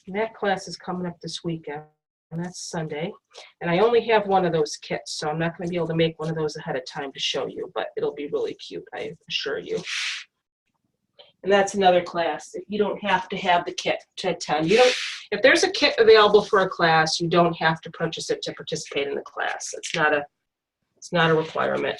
That class is coming up this weekend, and that's Sunday. And I only have one of those kits, so I'm not going to be able to make one of those ahead of time to show you, but it'll be really cute, I assure you. And that's another class. If you don't have to have the kit to attend, if there's a kit available for a class, you don't have to purchase it to participate in the class. It's not a requirement.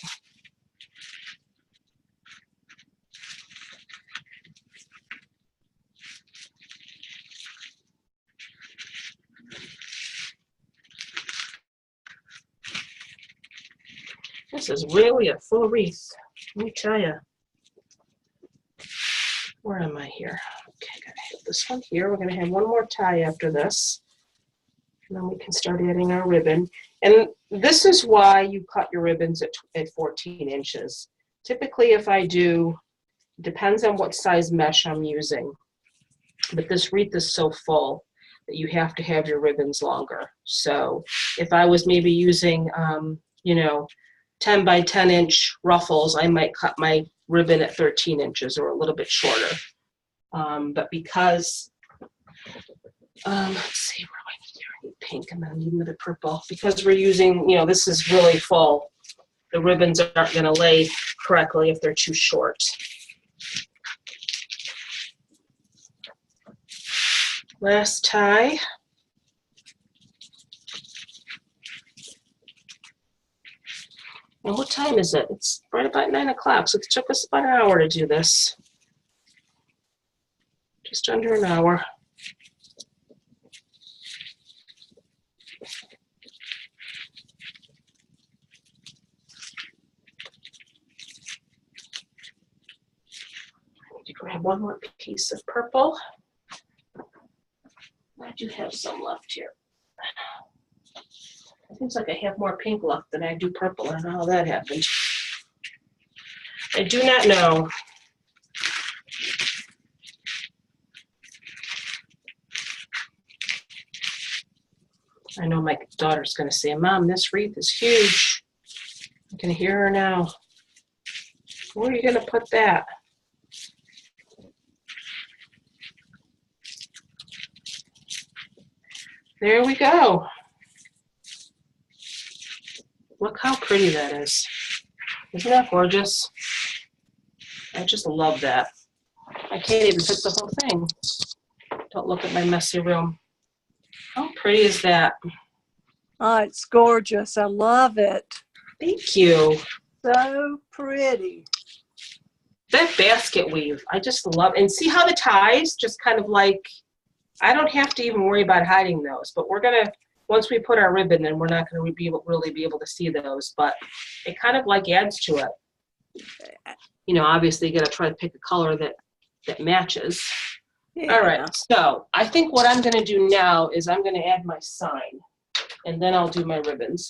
This is really a full wreath. Let me tell you. Where am I here? Okay, I gotta have this one here. We're gonna have one more tie after this. And then we can start adding our ribbon. And this is why you cut your ribbons at 14 inches. Typically, if I do, depends on what size mesh I'm using. But this wreath is so full that you have to have your ribbons longer. So if I was maybe using, 10 by 10 inch ruffles, I might cut my ribbon at 13 inches or a little bit shorter. But because, let's see, where do I need here? I need pink and then I need another purple. Because we're using, this is really full. The ribbons aren't gonna lay correctly if they're too short. Last tie. And what time is it? It's right about 9 o'clock, so it took us about an hour to do this. Just under an hour. I need to grab one more piece of purple. I do have some left here. It seems like I have more pink left than I do purple. I don't know how that happened. I do not know. I know my daughter's going to say, Mom, this wreath is huge. I can hear her now. Where are you going to put that? There we go. Look how pretty that is. Isn't that gorgeous? I just love that. I can't even fit the whole thing. Don't look at my messy room. How pretty is that? Oh, it's gorgeous. I love it. Thank you. So pretty. That basket weave, I just love, and see how the ties just kind of like, I don't have to even worry about hiding those, but we're gonna, once we put our ribbon in, we're not gonna really be able to see those, but it kind of like adds to it. You know, obviously you gotta try to pick a color that matches. Yeah. All right, so I think what I'm gonna do now is I'm gonna add my sign, and then I'll do my ribbons.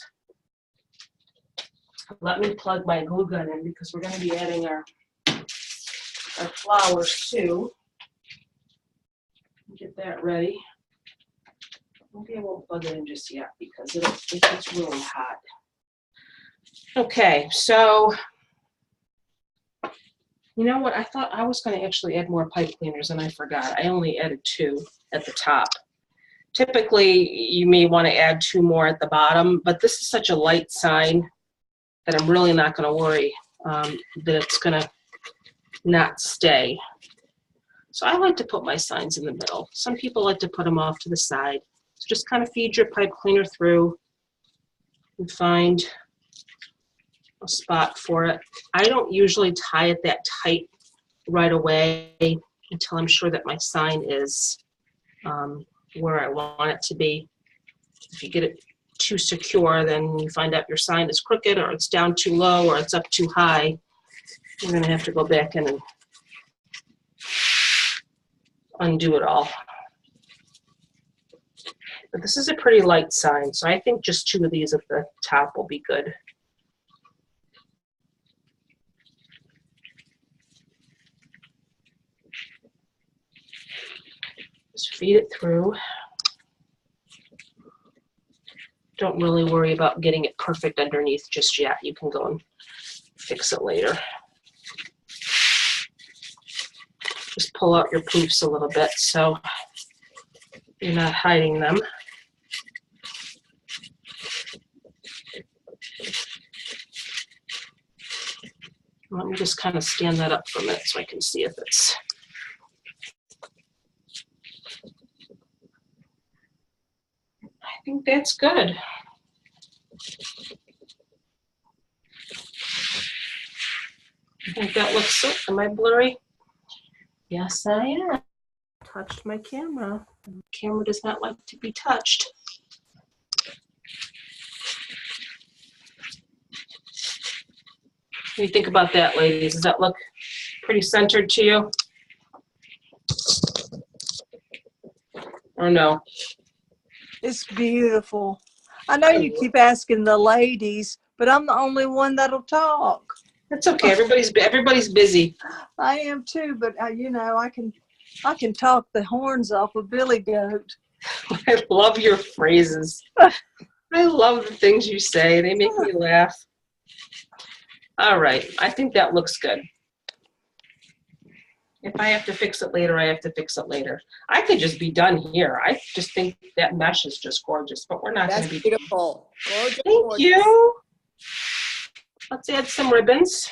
Let me plug my glue gun in because we're gonna be adding our flowers too. Get that ready. Maybe I won't plug it in just yet because it gets really hot. Okay, so you know what? I thought I was going to actually add more pipe cleaners and I forgot. I only added 2 at the top. Typically, you may want to add 2 more at the bottom, but this is such a light sign that I'm really not going to worry that it's going to not stay. So I like to put my signs in the middle. Some people like to put them off to the side. So just kind of feed your pipe cleaner through and find a spot for it. I don't usually tie it that tight right away until I'm sure that my sign is where I want it to be. If you get it too secure, then you find out your sign is crooked or it's down too low or it's up too high. You're going to have to go back in and undo it all. But this is a pretty light sign, so I think just 2 of these at the top will be good. Just feed it through. Don't really worry about getting it perfect underneath just yet. You can go and fix it later. Just pull out your poofs a little bit so you're not hiding them. Let me just kind of stand that up for a minute so I can see if it's. I think that's good. I think that looks it. Am I blurry? Yes, I am. Touched my camera. The camera does not like to be touched. What do you think about that, ladies? Does that look pretty centered to you? Or no? It's beautiful. I know you keep asking the ladies, but I'm the only one that'll talk. That's okay. Everybody's busy. I am too, but you know, I can talk the horns off a billy goat. I love your phrases. I love the things you say. They make me laugh. All right. I think that looks good. If I have to fix it later, I have to fix it later. I could just be done here. I just think that mesh is just gorgeous, but we're not going to be. That's beautiful. Gorgeous, Thank gorgeous. you. Let's add some ribbons.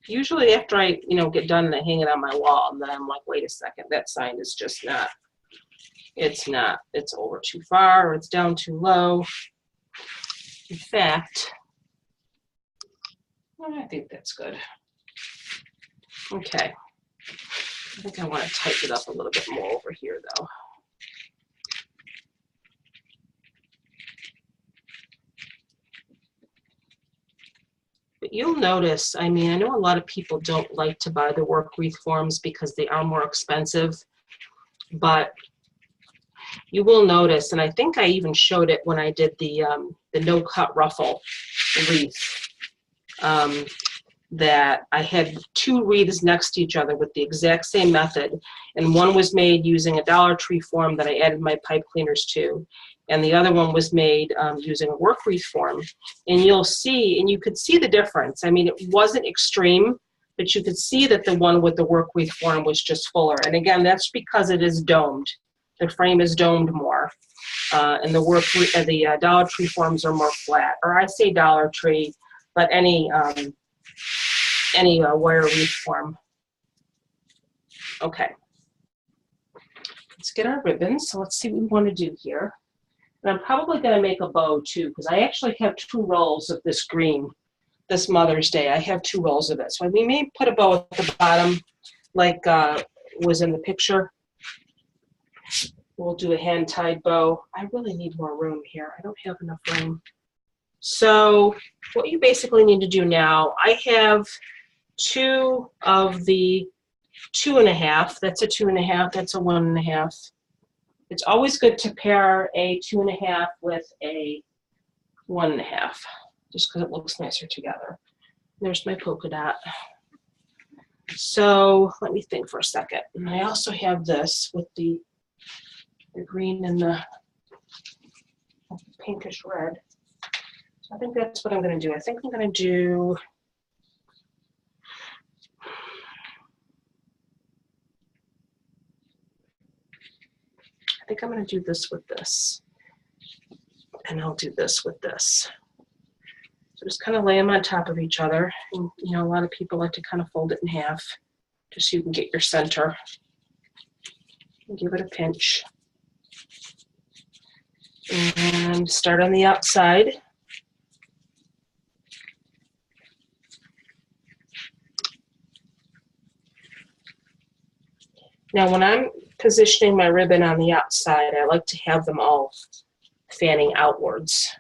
Usually after I, get done and I hang it on my wall, and then I'm like, wait a second, that sign is just not, it's not, it's over too far or it's down too low. In fact, I think that's good. Okay. I think I want to tighten it up a little bit more over here though. But you'll notice, I mean, I know a lot of people don't like to buy the work wreath forms because they are more expensive, but you will notice, and I think I even showed it when I did the no-cut ruffle wreath, that I had two wreaths next to each other with the exact same method, and one was made using a Dollar Tree form that I added my pipe cleaners to, and the other one was made using a work wreath form. And you'll see, and you could see the difference. I mean, it wasn't extreme, but you could see that the one with the work wreath form was just fuller. And again, that's because it is domed. The frame is domed more. And the Dollar Tree forms are more flat. Or I say Dollar Tree, but any wire wreath form. Okay. Let's get our ribbons. So let's see what we want to do here. And I'm probably going to make a bow too, because I actually have 2 rolls of this green, this Mother's Day. I have 2 rolls of it. So we may put a bow at the bottom like was in the picture. We'll do a hand-tied bow. I really need more room here. I don't have enough room. So what you basically need to do now, I have 2 of the 2.5. That's a 2.5. That's a 1.5. It's always good to pair a 2.5 with a 1.5, just because it looks nicer together. There's my polka dot. So let me think for a second. And I also have this with the green and the pinkish red. So I think that's what I'm going to do. I think I'm going to do this with this, and I'll do this with this. So just kind of lay them on top of each other. And, a lot of people like to kind of fold it in half just so you can get your center. And give it a pinch. And start on the outside. Now, when I'm positioning my ribbon on the outside, I like to have them all fanning outwards.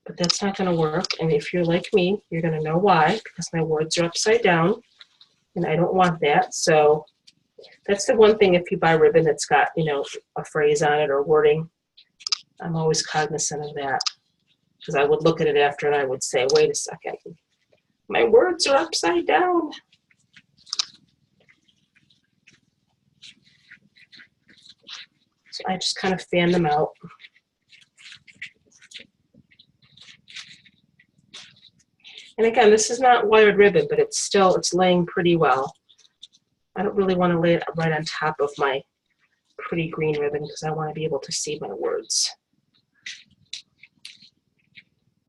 But that's not going to work, and if you're like me, you're going to know why, because my words are upside down, and I don't want that. So that's the one thing if you buy ribbon that's got, a phrase on it or wording. I'm always cognizant of that, because I would look at it after and I would say, wait a second. My words are upside down. So I just kind of fan them out. And again, this is not wired ribbon, but it's laying pretty well. I don't really want to lay it right on top of my pretty green ribbon because I want to be able to see my words.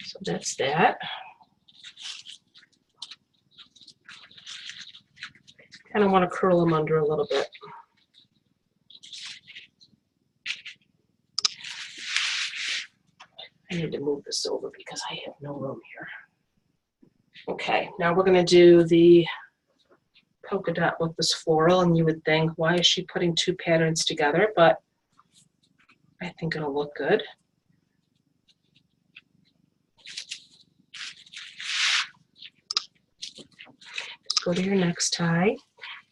So that's that. Kind of want to curl them under a little bit. I need to move this over because I have no room here. Okay, now we're going to do the polka dot with this floral, and you would think, why is she putting 2 patterns together? But I think it'll look good. Go to your next tie.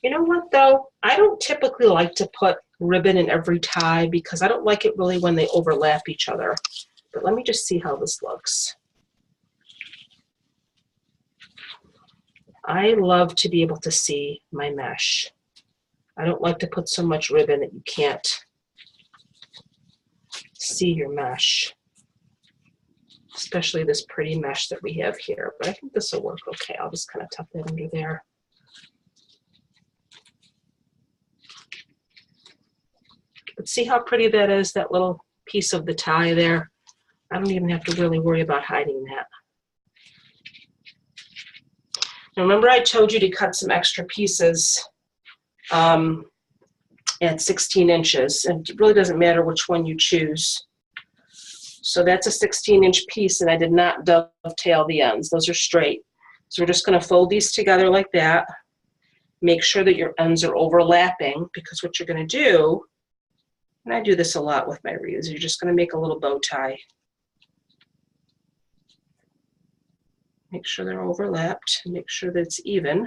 You know what though? I don't typically like to put ribbon in every tie because I don't like it really when they overlap each other. But let me just see how this looks. I love to be able to see my mesh. I don't like to put so much ribbon that you can't see your mesh, especially this pretty mesh that we have here. But I think this will work okay. I'll just kind of tuck that under there. But see how pretty that is, that little piece of the tie there? I don't even have to really worry about hiding that. Now remember I told you to cut some extra pieces at 16 inches, and it really doesn't matter which one you choose. So that's a 16-inch piece, and I did not dovetail the ends. Those are straight. So we're just going to fold these together like that. Make sure that your ends are overlapping, because what you're going to do, and I do this a lot with my wreaths, you're just going to make a little bow tie. Make sure they're overlapped, and make sure that it's even,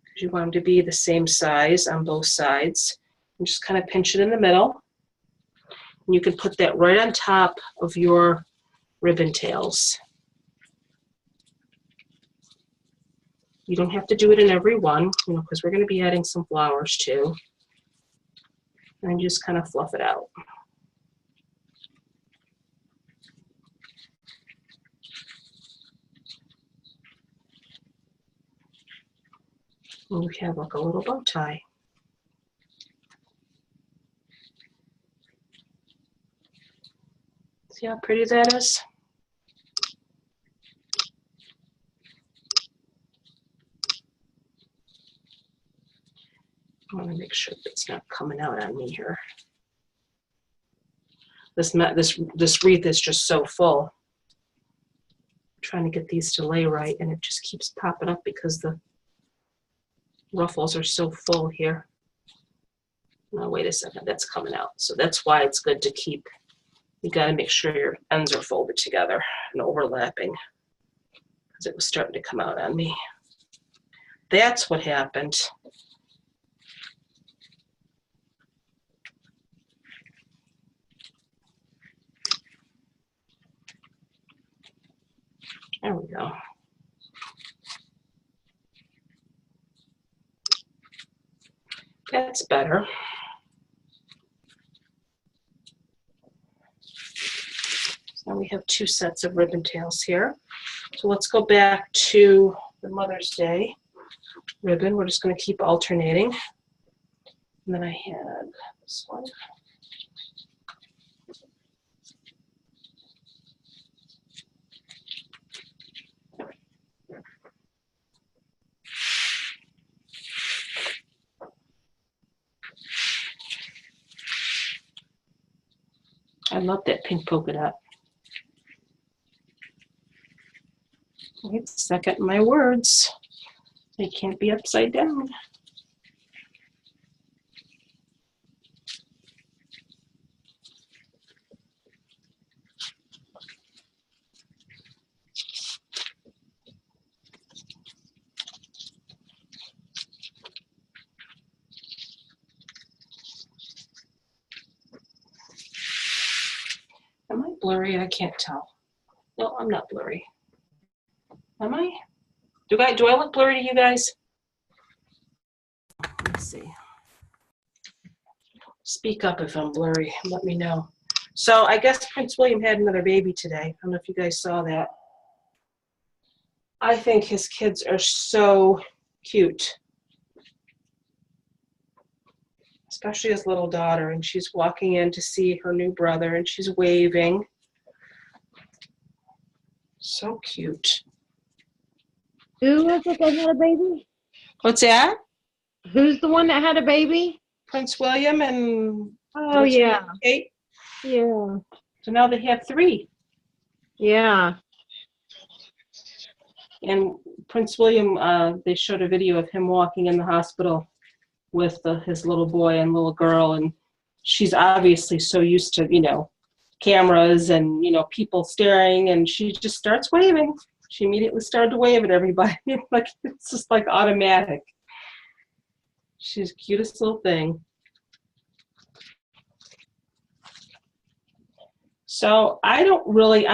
because you want them to be the same size on both sides. And just kind of pinch it in the middle. And you can put that right on top of your ribbon tails. You don't have to do it in every one, because we're going to be adding some flowers too. And you just kind of fluff it out. And you have like a little bow tie. See how pretty that is? I want to make sure that it's not coming out on me here. This wreath is just so full. I'm trying to get these to lay right, and it just keeps popping up because the ruffles are so full here. Now wait a second, that's coming out. So that's why it's good to keep. You got to make sure your ends are folded together and overlapping, because it was starting to come out on me. That's what happened. There we go. That's better. So now we have two sets of ribbon tails here. So let's go back to the Mother's Day ribbon. We're just going to keep alternating. And then I had this one. I love that pink polka dot. Wait a second, my words. They can't be upside down. Am I blurry? I can't tell. No, I'm not blurry. Am I? Do I look blurry to you guys? Let's see. Speak up if I'm blurry. Let me know. So I guess Prince William had another baby today. I don't know if you guys saw that. I think his kids are so cute. Especially his little daughter, and she's walking in to see her new brother, and she's waving. So cute. Who was it that had a baby? What's that? Who's the one that had a baby? Prince William and Oh, yeah. Kate. Yeah. So now they have 3. Yeah. And Prince William, they showed a video of him walking in the hospital with his little boy and little girl, and she's obviously so used to, cameras and, people staring, and she just starts waving. She immediately started to wave at everybody. Like, it's just like automatic. She's the cutest little thing. So I'm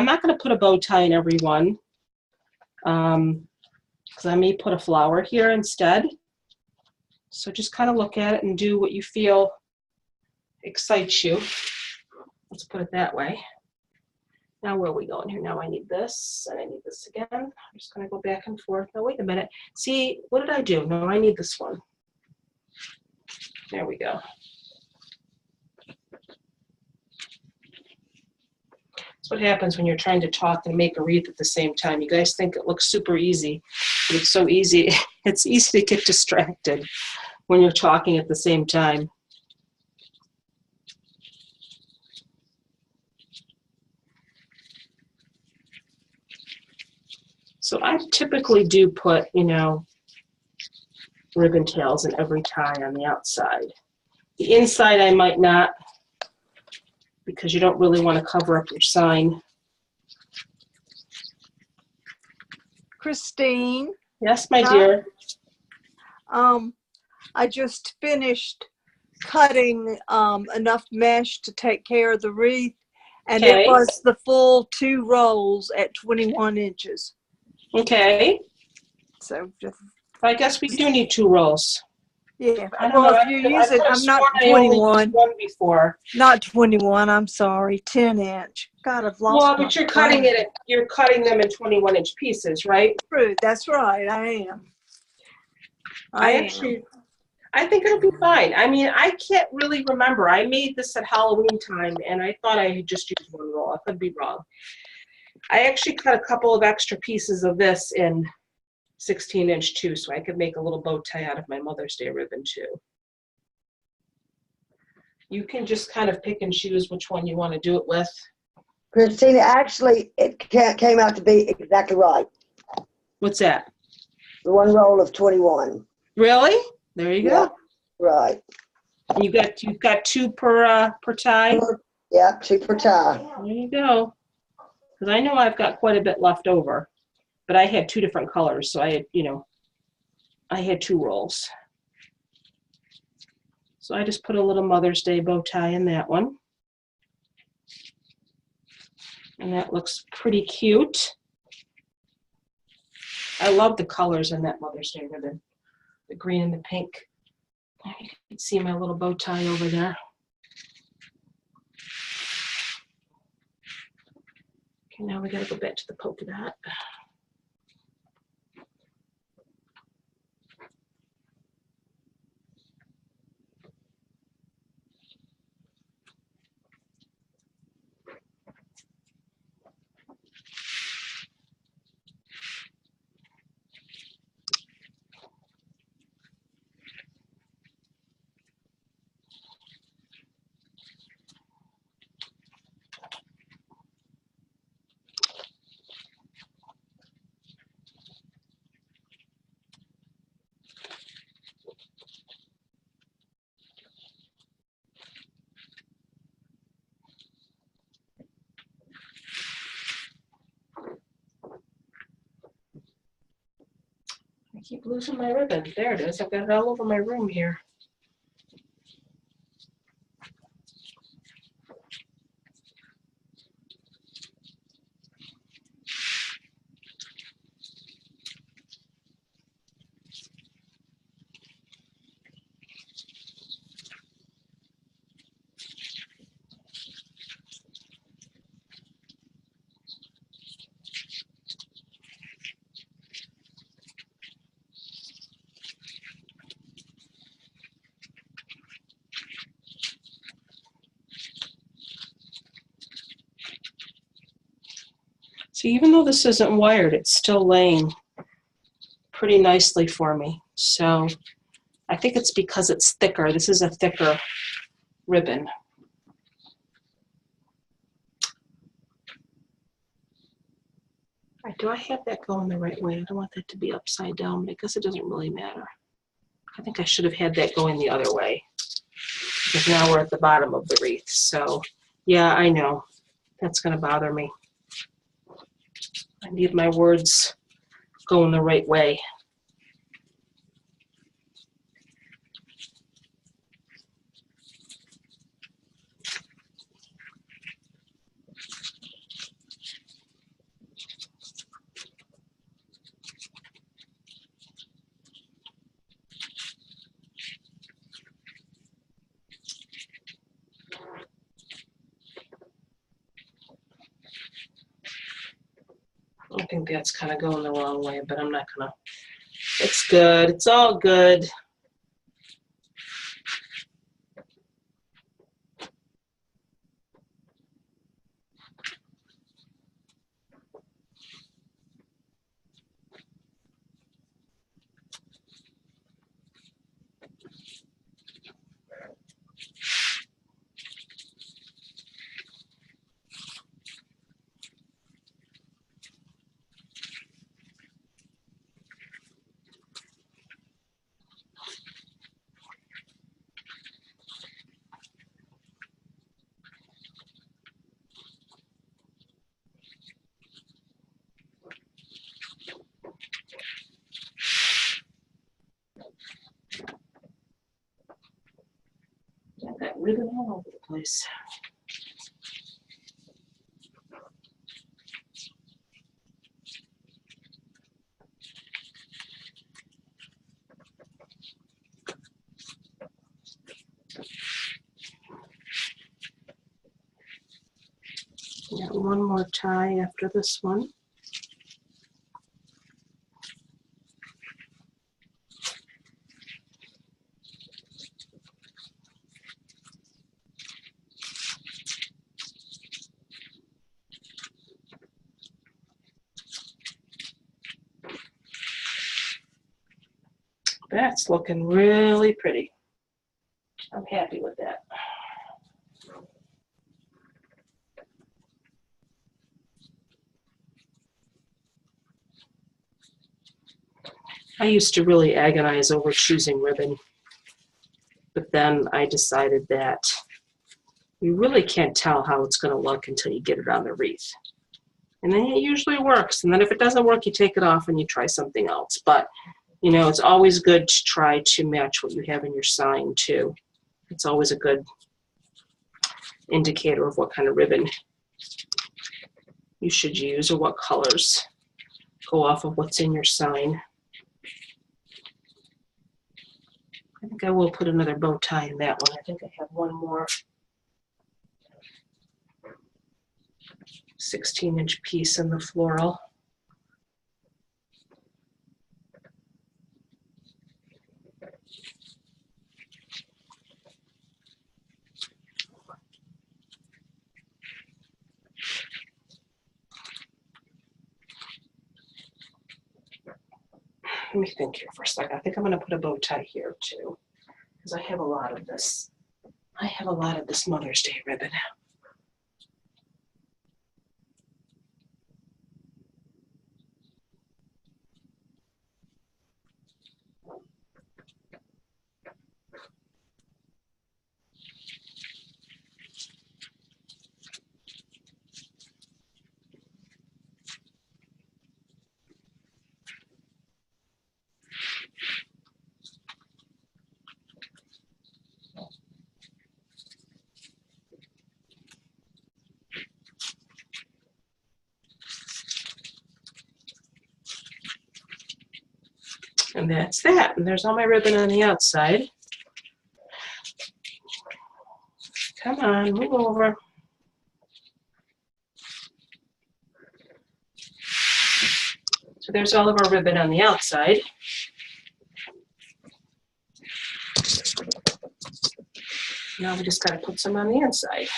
not going to put a bow tie in every one, because I may put a flower here instead. So just kind of look at it and do what you feel excites you. Let's put it that way. Now where are we going here? Now I need this, and I need this again. I'm just going to go back and forth. Now wait a minute. See, what did I do? No, I need this one. There we go. what happens when you're trying to talk and make a wreath at the same time. You guys think it looks super easy, but it's so easy. It's easy to get distracted when you're talking at the same time. So I typically do put, you know, ribbon tails in every tie on the outside. The inside I might not, because you don't really want to cover up your sign. Christine, Yes, my Huh? dear. I just finished cutting enough mesh to take care of the wreath, and Okay. it was the full 2 rolls at 21 inches. Okay. So just, I guess we do need 2 rolls. yeah. I don't Well, know. if you use it, I'm not I only used 21. one before. Not 21. I'm sorry, 10 inch. God, I've lost. Well, my but you're brain. cutting them in 21-inch pieces, right? True. That's right. I am. I think it'll be fine. I mean, I can't really remember. I made this at Halloween time, and I thought I had just used 1 roll. I could be wrong. I actually cut a couple of extra pieces of this in 16-inch too, so I could make a little bow tie out of my Mother's Day ribbon too. You can just kind of pick and choose which one you want to do it with. Christina, actually, it came out to be exactly right. What's that? The 1 roll of 21. Really? There you Yeah, go. right. You've got 2 per tie. Yeah, 2 per tie. There you go. Because I know I've got quite a bit left over, but I had 2 different colors, so I had, you know, I had 2 rolls. So I just put a little Mother's Day bow tie in that one. And that looks pretty cute. I love the colors in that Mother's Day ribbon. The green and the pink. You can see my little bow tie over there. Okay, now we gotta go back to the polka dot. I keep losing my ribbon. There it is. I've got it all over my room here. So even though this isn't wired, it's still laying pretty nicely for me. So I think it's because it's thicker. This is a thicker ribbon. Do I have that going the right way? I don't want that to be upside down, but I guess it doesn't really matter. I think I should have had that going the other way, because now we're at the bottom of the wreath. So yeah, I know. That's going to bother me. I need my words going the right way. I think that's kind of going the wrong way, but I'm not gonna. It's good. It's all good. ribbon all over the place. Got one more tie after this one. That's looking really pretty. I'm happy with that. I used to really agonize over choosing ribbon, but then I decided that you really can't tell how it's going to look until you get it on the wreath. And then it usually works. And then if it doesn't work, you take it off and you try something else. But, you know, it's always good to try to match what you have in your sign, too. It's always a good indicator of what kind of ribbon you should use or what colors go off of what's in your sign. I think I will put another bow tie in that one. I think I have one more 16-inch piece in the floral. Let me think here for a second. I think I'm going to put a bow tie here too, because I have a lot of this. I have a lot of this Mother's Day ribbon. And that's that. And there's all my ribbon on the outside. Come on, move over. So there's all of our ribbon on the outside. Now we just got to put some on the inside.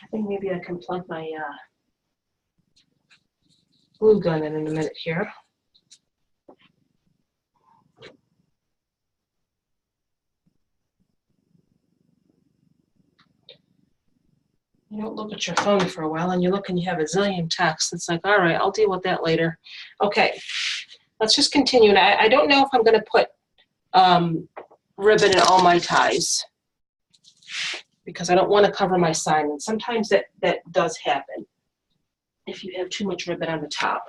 I think maybe I can plug my glue gun in a minute here. You don't look at your phone for a while and you look and you have a zillion texts. It's like, all right, I'll deal with that later. Okay, let's just continue. And I don't know if I'm going to put ribbon in all my ties because I don't want to cover my sign. And sometimes that does happen if you have too much ribbon on the top.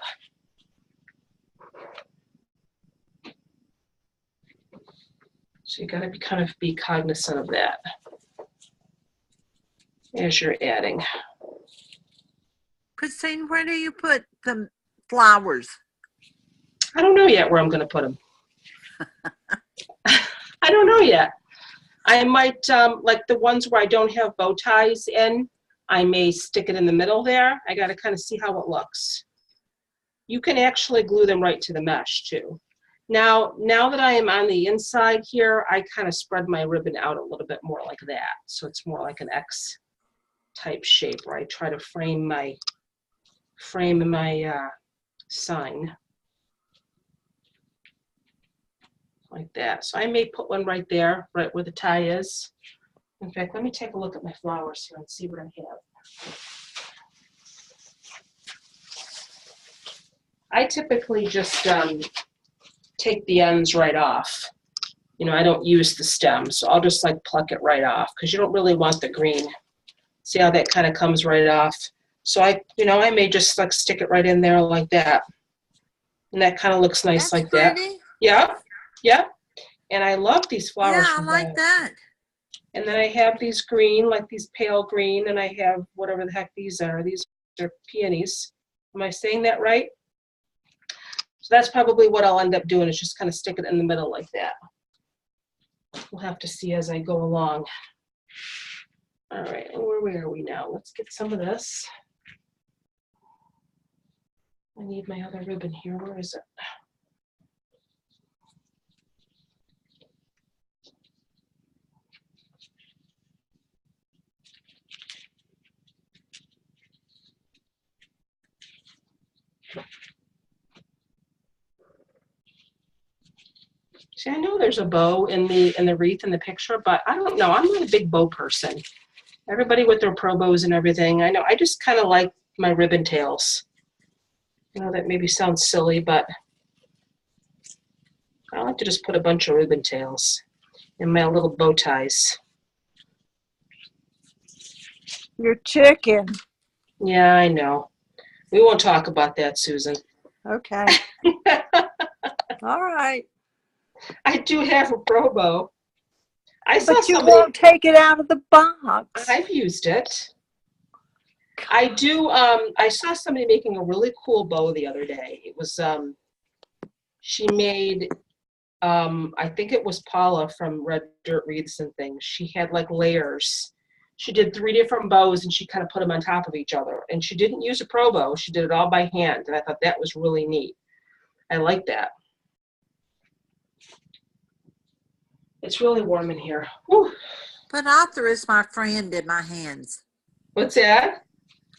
So you got to be cognizant of that as you're adding. Christine, where do you put the flowers? I don't know yet where I'm going to put them. I don't know yet. I might, like the ones where I don't have bow ties in, I may stick it in the middle there. I got to kind of see how it looks. You can actually glue them right to the mesh too. Now that I am on the inside here, I kind of spread my ribbon out a little bit more like that. So it's more like an X type shape where I try to frame my sign like that. So I may put one right there, right where the tie is. In fact, let me take a look at my flowers here and see what I have. I typically just take the ends right off. You know, I don't use the stem, so I'll just like pluck it right off because you don't really want the green. See how that kind of comes right off? So I may just like stick it right in there like that. And that kind of looks nice. That's like pretty. That. Yeah, yeah. And I love these flowers. Yeah, I from like that. And then I have these green, like these pale green, and I have whatever the heck these are. These are peonies. Am I saying that right? So that's probably what I'll end up doing, is just kind of stick it in the middle like that. We'll have to see as I go along. All right, and where are we now? Let's get some of this. I need my other ribbon here. Where is it? See, I know there's a bow in the wreath in the picture, but I don't know. I'm not a big bow person. Everybody with their pro bows and everything. I know. I just kind of like my ribbon tails. I know that maybe sounds silly, but I like to just put a bunch of ribbon tails in my little bow ties. Your chicken. Yeah, I know. We won't talk about that, Susan. Okay. All right. I do have a pro bow. I saw But you somebody. won't take it out of the box. I've used it. I do. I saw somebody making a really cool bow the other day. It was. She made. I think it was Paula from Red Dirt Wreaths and things. She had like layers. She did 3 different bows and she kind of put them on top of each other. And she didn't use a pro bow. She did it all by hand. And I thought that was really neat. I like that. It's really warm in here. Whew. But Arthur is my friend in my hands. What's that?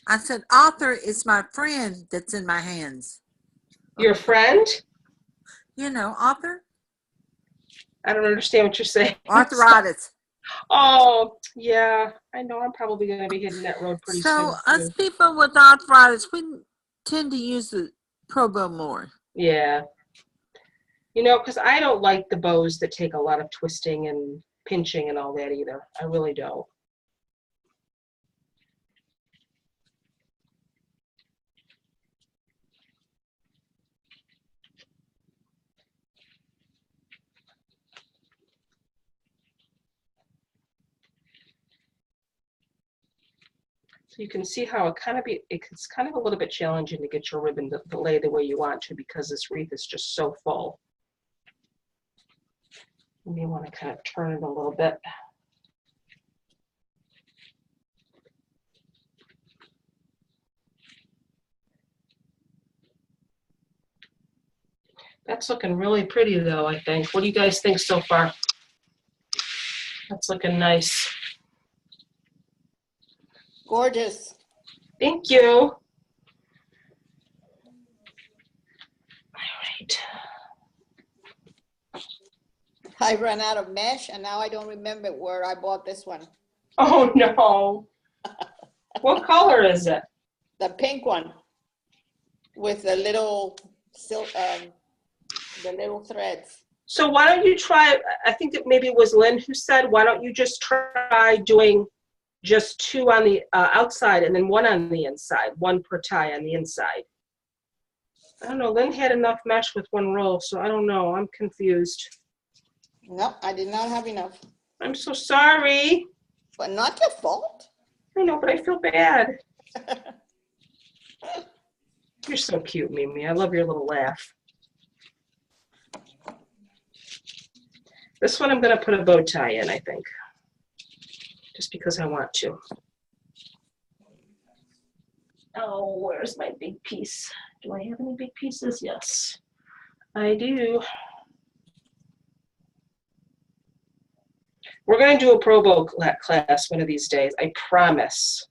I said, Arthur is my friend that's in my hands. Your friend? You know, Arthur? I don't understand what you're saying. Arthritis. Oh, yeah. I know I'm probably going to be hitting that road pretty soon. So us people with arthritis, we tend to use the pro bow more. Yeah. You know, because I don't like the bows that take a lot of twisting and pinching and all that either. I really don't. So you can see how it's kind of a little bit challenging to get your ribbon to lay the way you want to, because this wreath is just so full. You may want to kind of turn it a little bit. That's looking really pretty though, I think. What do you guys think so far? That's looking nice. Gorgeous. Thank you. All right. I ran out of mesh and now I don't remember where I bought this one. Oh no. What color is it? The pink one with the little silk, the little threads. So why don't you try, I think it maybe was Lynn who said, why don't you just try doing just 2 on the outside and then 1 on the inside, 1 per tie on the inside. I don't know, Lynn had enough mesh with 1 roll, so I don't know, I'm confused. No, I did not have enough. I'm so sorry. But not your fault. I know, but I feel bad. You're so cute, Mimi. I love your little laugh. This one I'm going to put a bow tie in, I think. Just because I want to. Oh, where's my big piece? Do I have any big pieces? Yes, I do. We're going to do a pro bow class one of these days, I promise.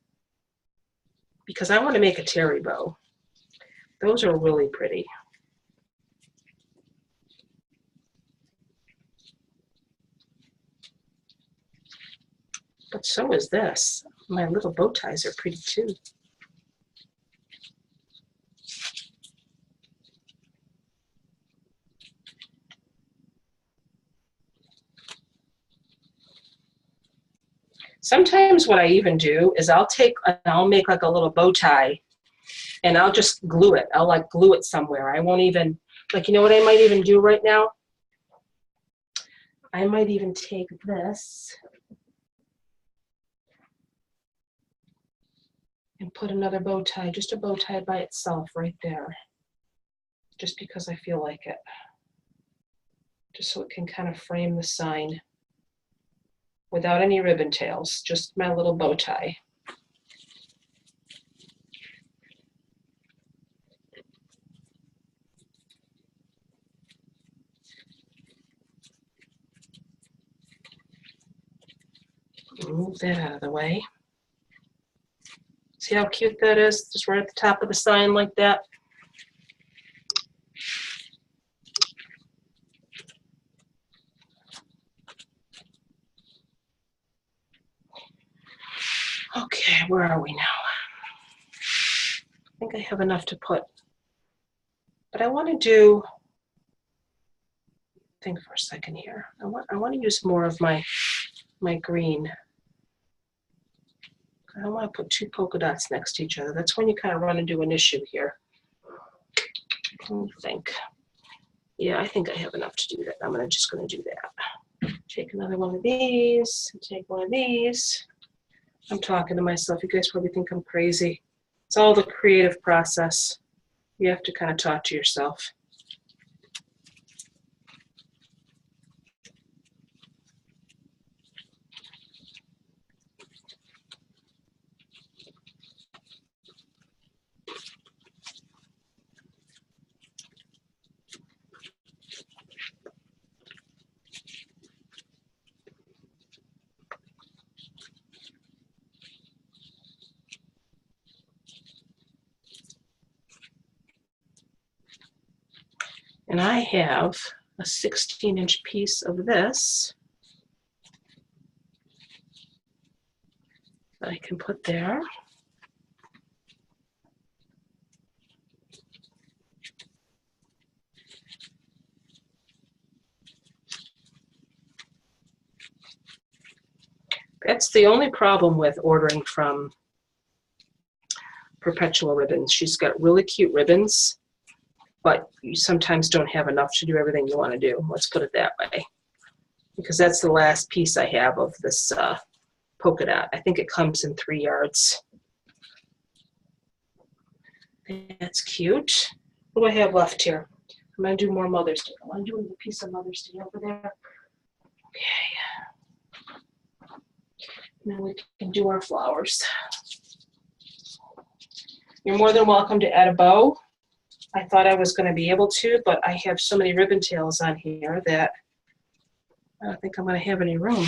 Because I want to make a terry bow. Those are really pretty. But so is this. My little bow ties are pretty too. Sometimes what I even do is I'll make like a little bow tie and I'll just glue it. I'll like glue it somewhere. I won't even, like, you know what I might even do right now? I might even take this and put another bow tie, just a bow tie by itself right there, just because I feel like it. Just so it can kind of frame the sign without any ribbon tails, just my little bow tie. Move that out of the way. See how cute that is? Just right at the top of the sign like that. Okay, where are we now? I think I have enough to put, but I want to think for a second here. I want to use more of my green. I don't want to put two polka dots next to each other. That's when you kind of run into an issue here. Let me think. Yeah, I think I have enough to do that. I'm just going to do that. Take another one of these, take one of these. I'm talking to myself. You guys probably think I'm crazy. It's all the creative process. You have to kind of talk to yourself. And I have a 16-inch piece of this that I can put there. That's the only problem with ordering from Perpetual Ribbons. She's got really cute ribbons, but you sometimes don't have enough to do everything you want to do. Let's put it that way. Because that's the last piece I have of this polka dot. I think it comes in 3 yards. That's cute. What do I have left here? I'm going to do more Mother's Day. I want to do a piece of Mother's Day over there. Okay. Now we can do our flowers. You're more than welcome to add a bow. I thought I was going to be able to, but I have so many ribbon tails on here that I don't think I'm going to have any room.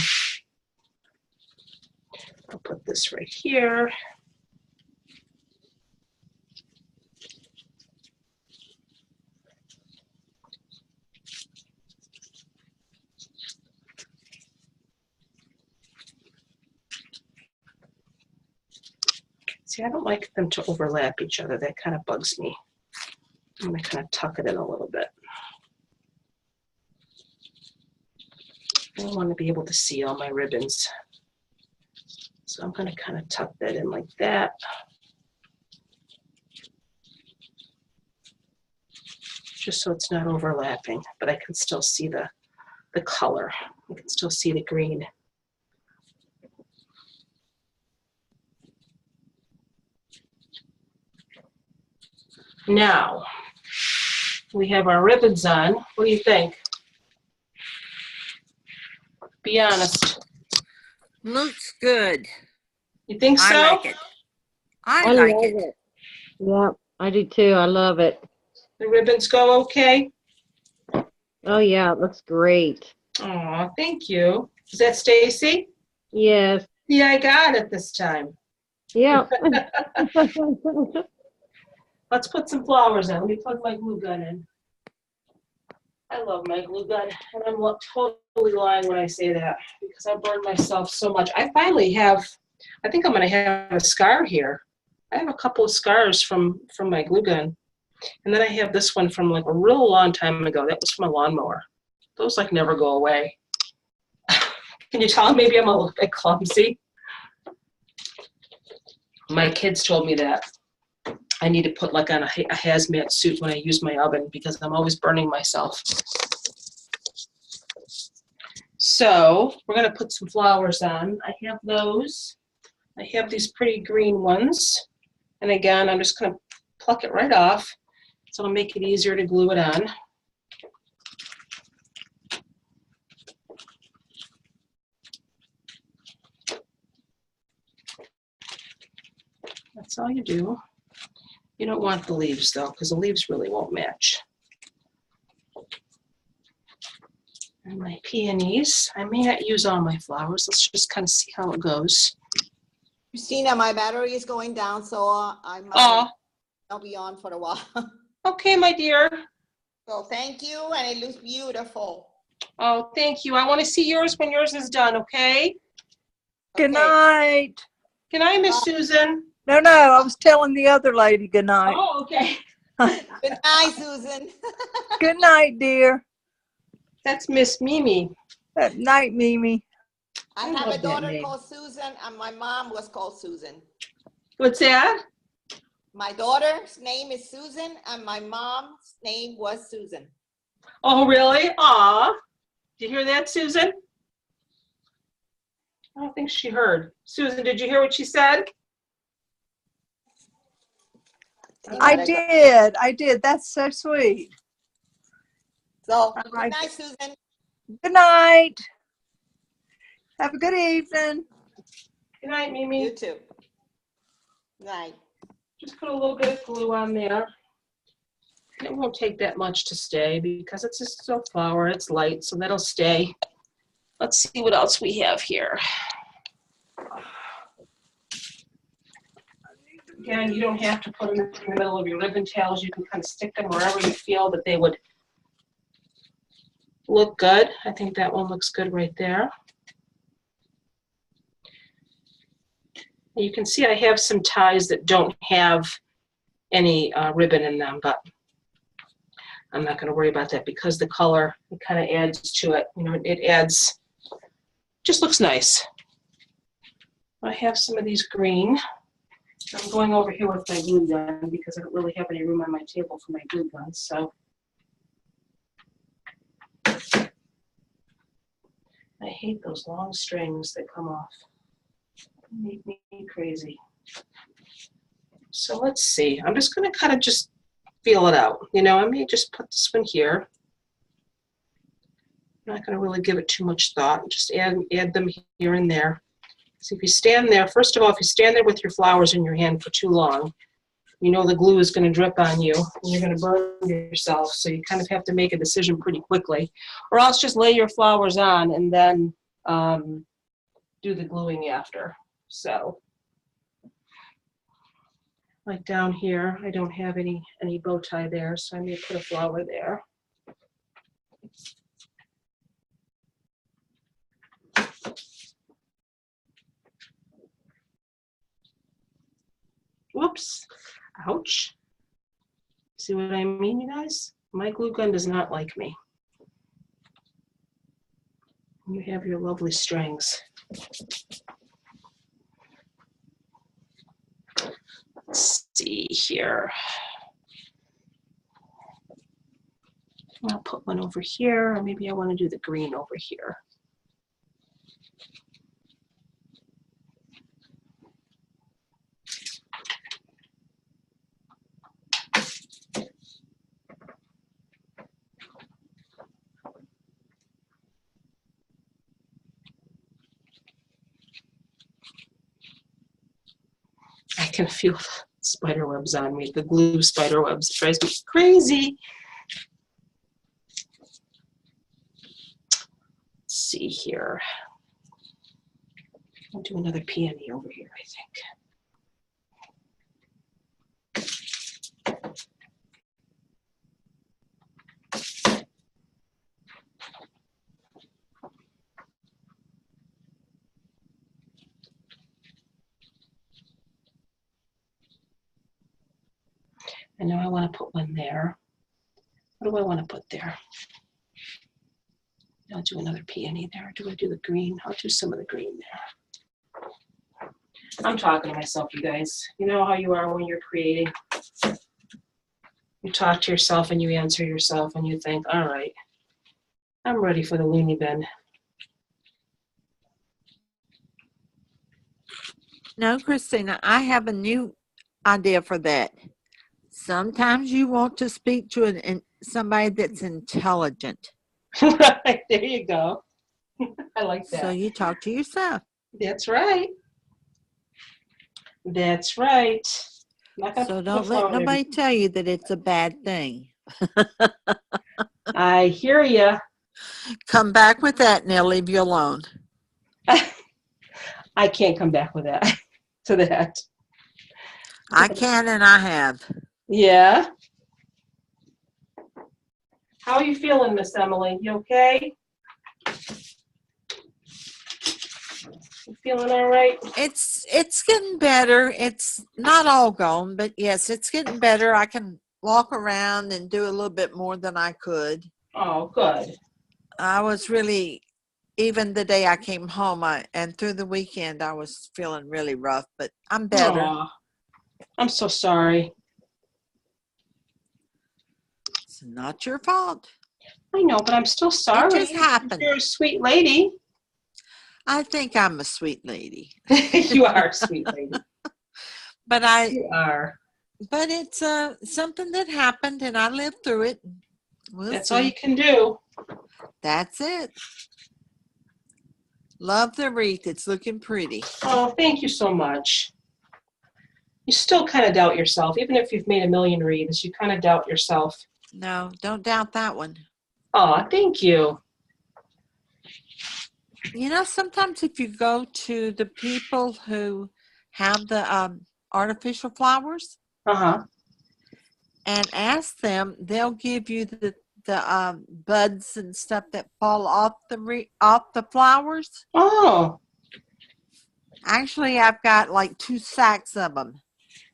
I'll put this right here. See, I don't like them to overlap each other. That kind of bugs me. I'm going to kind of tuck it in a little bit. I want to be able to see all my ribbons. So I'm going to kind of tuck that in like that. Just so it's not overlapping, but I can still see the color. I can still see the green. Now, we have our ribbons on. What do you think? Be honest. Looks good. You think so? I like it. I like it. Yeah, I do too. I love it. The ribbons go okay? Oh yeah, it looks great. Aw, thank you. Is that Stacy? Yes. Yeah, I got it this time. Yeah. Let's put some flowers in. Let me plug my glue gun in. I love my glue gun, and I'm totally lying when I say that because I burned myself so much. I finally have, I think I'm going to have a scar here. I have a couple of scars from my glue gun. And then I have this one from like a real long time ago. That was from a lawnmower. Those like never go away. Can you tell maybe I'm a little bit clumsy? My kids told me that I need to put like on a hazmat suit when I use my oven because I'm always burning myself. So we're gonna put some flowers on. I have those. I have these pretty green ones. And again, I'm just gonna pluck it right off. So it'll make it easier to glue it on. That's all you do. You don't want the leaves though, because the leaves really won't match. And my peonies, I may not use all my flowers. Let's just kind of see how it goes. Christina, my battery is going down, so Oh, I'll be on for a while. okay, my dear. So thank you, and it looks beautiful. Oh, thank you. I want to see yours when yours is done, okay? Good Okay. night. Good night, Miss Susan. No, I was telling the other lady good night. Oh, okay. Good night, Susan. Good night, dear. That's Miss Mimi. Good night, Mimi. I I have love a that daughter name. called Susan, and my mom was called Susan. What's that? My daughter's name is Susan, and my mom's name was Susan. Oh, really? Aw. Did you hear that, Susan? I don't think she heard. Susan, did you hear what she said? I did. That's so sweet. So, I good like night, Susan. Good night. Have a good evening. Good night, You Mimi. too. Night. Just put a little bit of glue on there. It won't take that much to stay because it's just a flower. It's light, so that'll stay. Let's see what else we have here. Again, you don't have to put them in the middle of your ribbon tails. You can kind of stick them wherever you feel that they would look good. I think that one looks good right there. You can see I have some ties that don't have any ribbon in them, but I'm not going to worry about that because the color, it kind of adds to it. You know, it adds, just looks nice. I have some of these green. I'm going over here with my glue gun because I don't really have any room on my table for my glue gun, so. I hate those long strings that come off. They make me crazy. So let's see. I'm just going to kind of just feel it out. You know, I may just put this one here. I'm not going to really give it too much thought. Just add them here and there. So if you stand there, first of all, if you stand there with your flowers in your hand for too long, you know the glue is going to drip on you and you're going to burn yourself. So you kind of have to make a decision pretty quickly. Or else just lay your flowers on and then do the gluing after. So, like down here, I don't have any bow tie there, so I may put a flower there. Whoops, ouch. See what I mean, you guys? My glue gun does not like me. You have your lovely strings. Let's see here. I'll put one over here, or maybe I want to do the green over here. I can feel the spider webs on me, the glue spider webs. It drives me crazy. Let's see here. I'll do another peony over here, I think. I know I want to put one there. What do I want to put there? I'll do another peony there. Do I do the green? I'll do some of the green there. I'm talking to myself, you guys. You know how you are when you're creating. You talk to yourself and you answer yourself and you think, all right, I'm ready for the loony bin. No, Christina, I have a new idea for that. Sometimes you want to speak to somebody that's intelligent. Right, there you go. I like So that. you talk to yourself. That's right. That's right. Not gonna So put the don't let phone in. nobody tell you that it's a bad thing. I hear ya. Come back with that and they'll leave you alone. I can't come back with that to that. I can and I have. Yeah. How are you feeling, Miss Emily? You okay? You feeling all right? It's getting better. It's not all gone, but yes, it's getting better. I can walk around and do a little bit more than I could. Oh, good. I was really, even the day I came home, and through the weekend, I was feeling really rough, but I'm better. Aw, I'm so sorry. It's not your fault. I know, but I'm still sorry. It just happened. You're a sweet lady. I think I'm a sweet lady. You are a sweet lady. But You are. but it's something that happened and I lived through it. We'll That's see. all you can do. That's it. Love the wreath. It's looking pretty. Oh, thank you so much. You still kind of doubt yourself. Even if you've made a million wreaths, you kind of doubt yourself. No, don't doubt that one. Oh, thank you. You know, sometimes if you go to the people who have the artificial flowers Uh-huh. and ask them, they'll give you the buds and stuff that fall off the flowers. Oh, Actually, I've got like 2 sacks of them.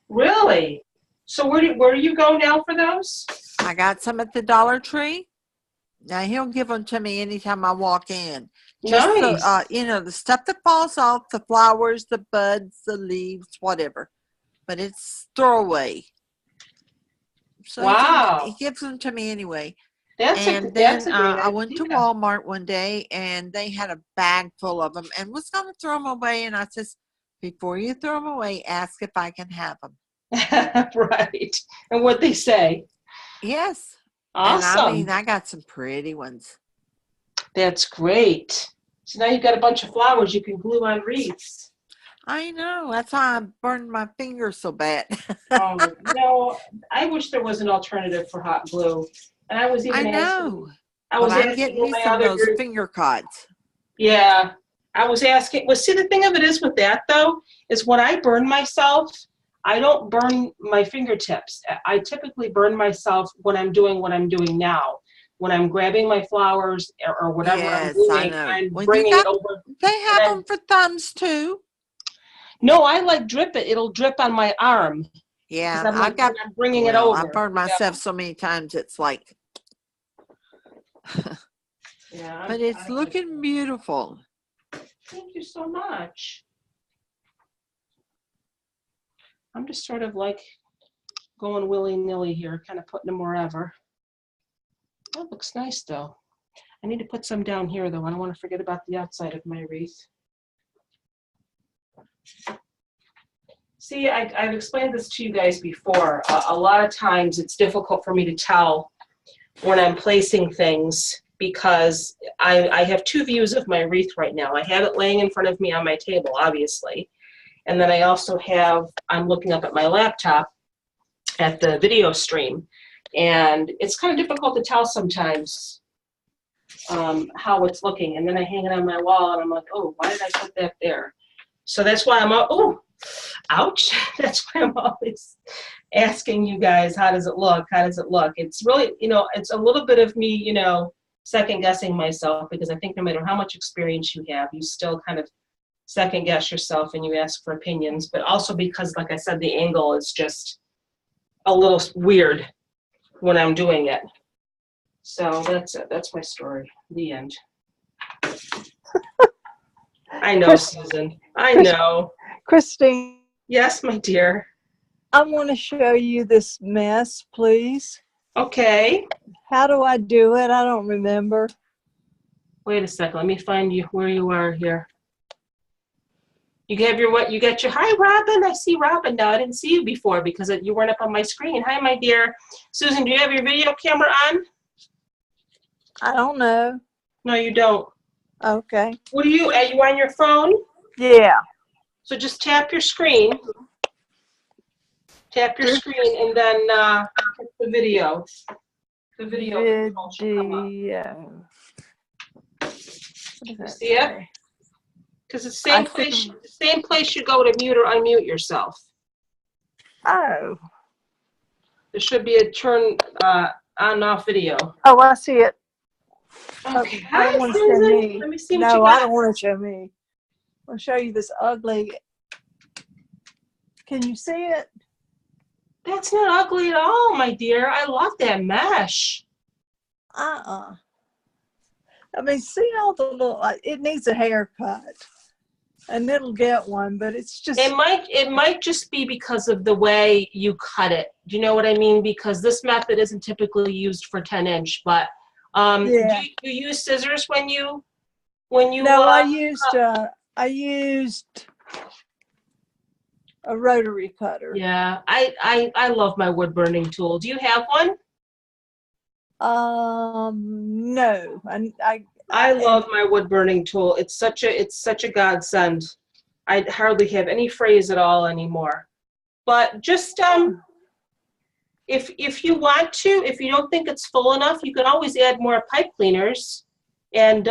really? So where do you go now for those? I got some at the Dollar Tree. Now he'll give them to me anytime I walk in. Just Nice. the stuff that falls off, the flowers, the buds, the leaves, whatever. But it's throwaway. So Wow. he gives them to me anyway. That's And a then great I went to idea. Walmart one day and they had a bag full of them and was going to throw them away. And I says, before you throw them away, ask if I can have them. Right. And what they say. Yes. Awesome. And I mean, I got some pretty ones. That's great. So now you've got a bunch of flowers you can glue on wreaths. I know. That's why I burned my finger so bad. No, I wish there was an alternative for hot glue. And I was even I asking. know. I was But I'm asking getting me my some of other those group. finger cots. Yeah. I was asking. Well, see, the thing of it is with that, though, is when I burn myself, I don't burn my fingertips. I typically burn myself when I'm doing what I'm doing now. When I'm grabbing my flowers or whatever I'm Yes, I doing, know. I'm Well, bringing it over. they have them for thumbs too. No, I like drip it. It'll drip on my arm. Yeah, I'm I've got. I'm bringing it over. I burned myself so many times. It's like. Yeah. But it's looking beautiful. Thank you so much. I'm just sort of like going willy-nilly here, kind of putting them wherever. That looks nice, though. I need to put some down here, though. I don't want to forget about the outside of my wreath. See, I've explained this to you guys before. A lot of times it's difficult for me to tell when I'm placing things because I have 2 views of my wreath right now. I have it laying in front of me on my table, obviously. And then I also I'm looking up at my laptop at the video stream. And it's kind of difficult to tell sometimes how it's looking. And then I hang it on my wall and I'm like, oh, why did I put that there? So that's why ouch. That's why I'm always asking you guys, how does it look? How does it look? It's really, it's a little bit of me, second guessing myself because I think no matter how much experience you have, you still kind of second guess yourself and you ask for opinions, but also because, like I said, the angle is just a little weird when I'm doing it. So that's it. That's my story. The end. I know, Susan. I know. Christine, Yes, my dear. I want to show you this mess, please. Okay. How do I do it? I don't remember. Wait a second. Let me find you where you are here. You have your what? You got your hi, Robin. I see Robin now. I didn't see you before because you weren't up on my screen. Hi, my dear. Susan, do you have your video camera on? I don't know. No, you don't. Okay. Are you on your phone? Yeah. So just tap your screen. Tap your screen and then hit the video. The video control should come up. Video. You see it? Because the same place you go to mute or unmute yourself. Oh. There should be a turn on off video. Oh, I see it. Okay. I don't Hi, want to show Susan. me. Let me see what you No, got. I don't want to show me. I'll show you this ugly. Can you see it? That's not ugly at all, my dear. I love that mesh. I mean, see all the little, it needs a haircut. And it'll get one, but it's just. It might just be because of the way you cut it. Do you know what I mean? Because this method isn't typically used for 10-inch, but Yeah. do you use scissors when you No, I used a rotary cutter. Yeah, I love my wood burning tool. Do you have one? No. And I love my wood burning tool. It's such a godsend. I hardly have any frays at all anymore. But just if you want to, if you don't think it's full enough, you can always add more pipe cleaners and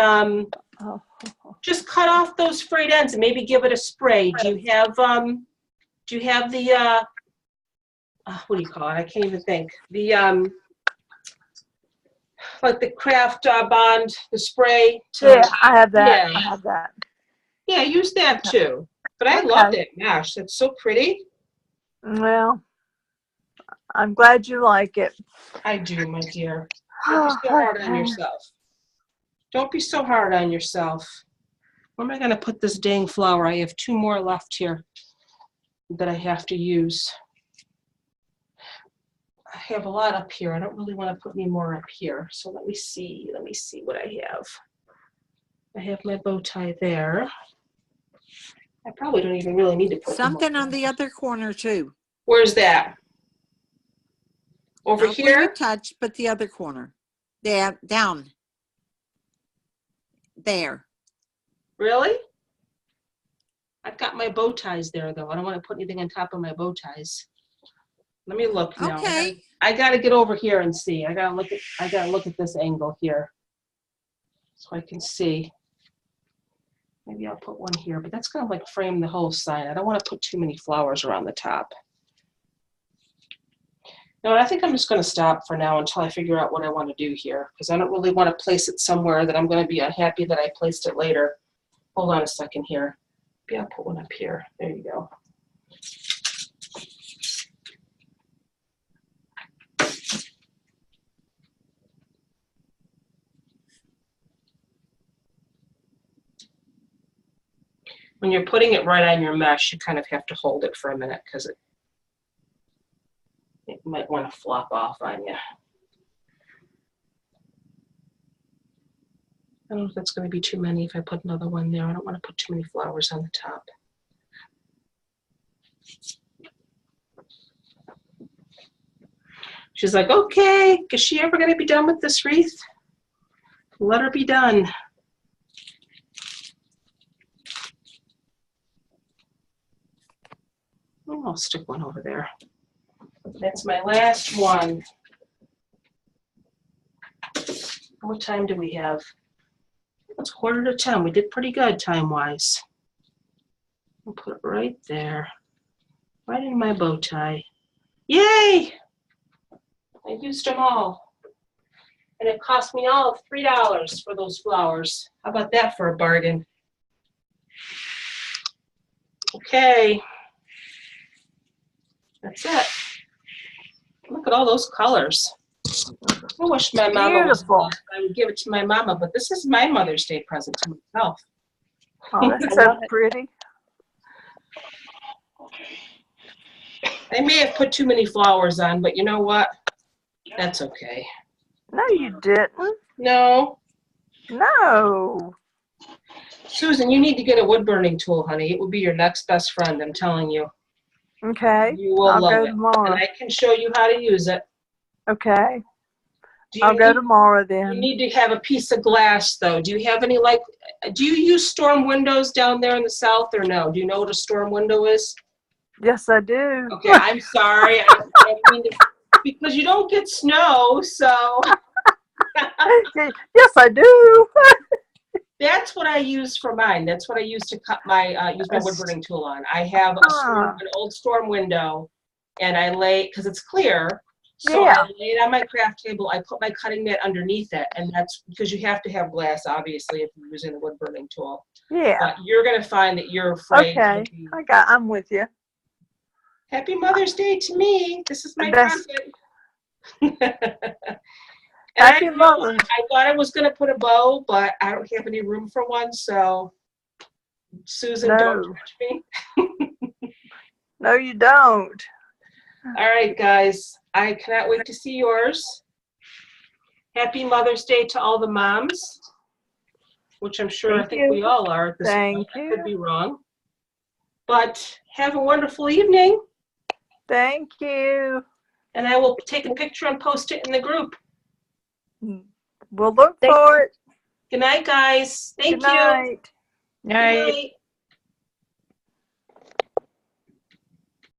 just cut off those frayed ends and maybe give it a spray. Do you have the what do you call it? I can't even think. The like the craft bond, the spray. Yeah, I have that. Yeah. I have that. Yeah, use that too. But I love that mesh. It's so pretty. Well, I'm glad you like it. I do, my dear. Don't be so hard on yourself. Don't be so hard on yourself. Where am I going to put this dang flower? I have 2 more left here that I have to use. I have a lot up here. I don't really want to put any more up here. So let me see what I have. I have my bow tie there. I probably don't even really need to put Something on the other corner too. Where's that? Over Not where here? you touch, but the other corner. There, down. There. Really? I've got my bow ties there, though. I don't want to put anything on top of my bow ties. Let me look now. Okay. I got to get over here and see. I got to look at this angle here so I can see. Maybe I'll put one here, but that's going to like frame the whole sign. I don't want to put too many flowers around the top. No, I think I'm just going to stop for now until I figure out what I want to do here, because I don't really want to place it somewhere that I'm going to be unhappy that I placed it later. Hold on a second here. Maybe I'll put one up here. There you go. When you're putting it right on your mesh, you kind of have to hold it for a minute because it might want to flop off on you. I don't know if that's going to be too many if I put another one there. I don't want to put too many flowers on the top. She's like, okay, is she ever going to be done with this wreath? Let her be done. Oh, I'll stick one over there. That's my last one. What time do we have? It's 9:45. We did pretty good time-wise. I'll put it right there. Right in my bow tie. Yay! I used them all. And it cost me all of $3 for those flowers. How about that for a bargain? Okay. That's it. Look at all those colors. I wish my mama was alive. I would give it to my mama, but this is my Mother's Day present to myself. Oh, that's so pretty. I may have put too many flowers on, but you know what? That's okay. No, you didn't. No. No. Susan, you need to get a wood burning tool, honey. It will be your next best friend, I'm telling you. Okay, You will I'll love go it. tomorrow. And I can show you how to use it. Okay, Do you I'll go need- tomorrow You then. need to have a piece of glass, though. Do you have any, like, do you use storm windows down there in the south or no? Do you know what a storm window is? Yes, I do. Okay, I'm sorry. I don't mean to, because you don't get snow, so Yes, I do. that's what I use for mine. That's what I use to cut my, use my wood burning tool on. I have a storm, an old storm window, and I lay, because it's clear, so I lay it on my craft table. I put my cutting mat underneath it, and that's because you have to have glass, obviously, if you're using a wood burning tool. Yeah. But you're gonna find that you're afraid. Okay, I'm with you. Happy Mother's Day to me. This is my That's- present. Happy Mother's. I thought I was gonna put a bow, but I don't have any room for one, so Susan, don't No. judge me. No, you don't. All right, guys, I cannot wait to see yours. Happy Mother's Day to all the moms, which I'm sure I Thank think you. we all are at this point. Thank I you. could be wrong. But have a wonderful evening, Thank you. and I will take a picture and post it in the group. We'll look for it. Good night, guys. Thank Good you. night. Good night.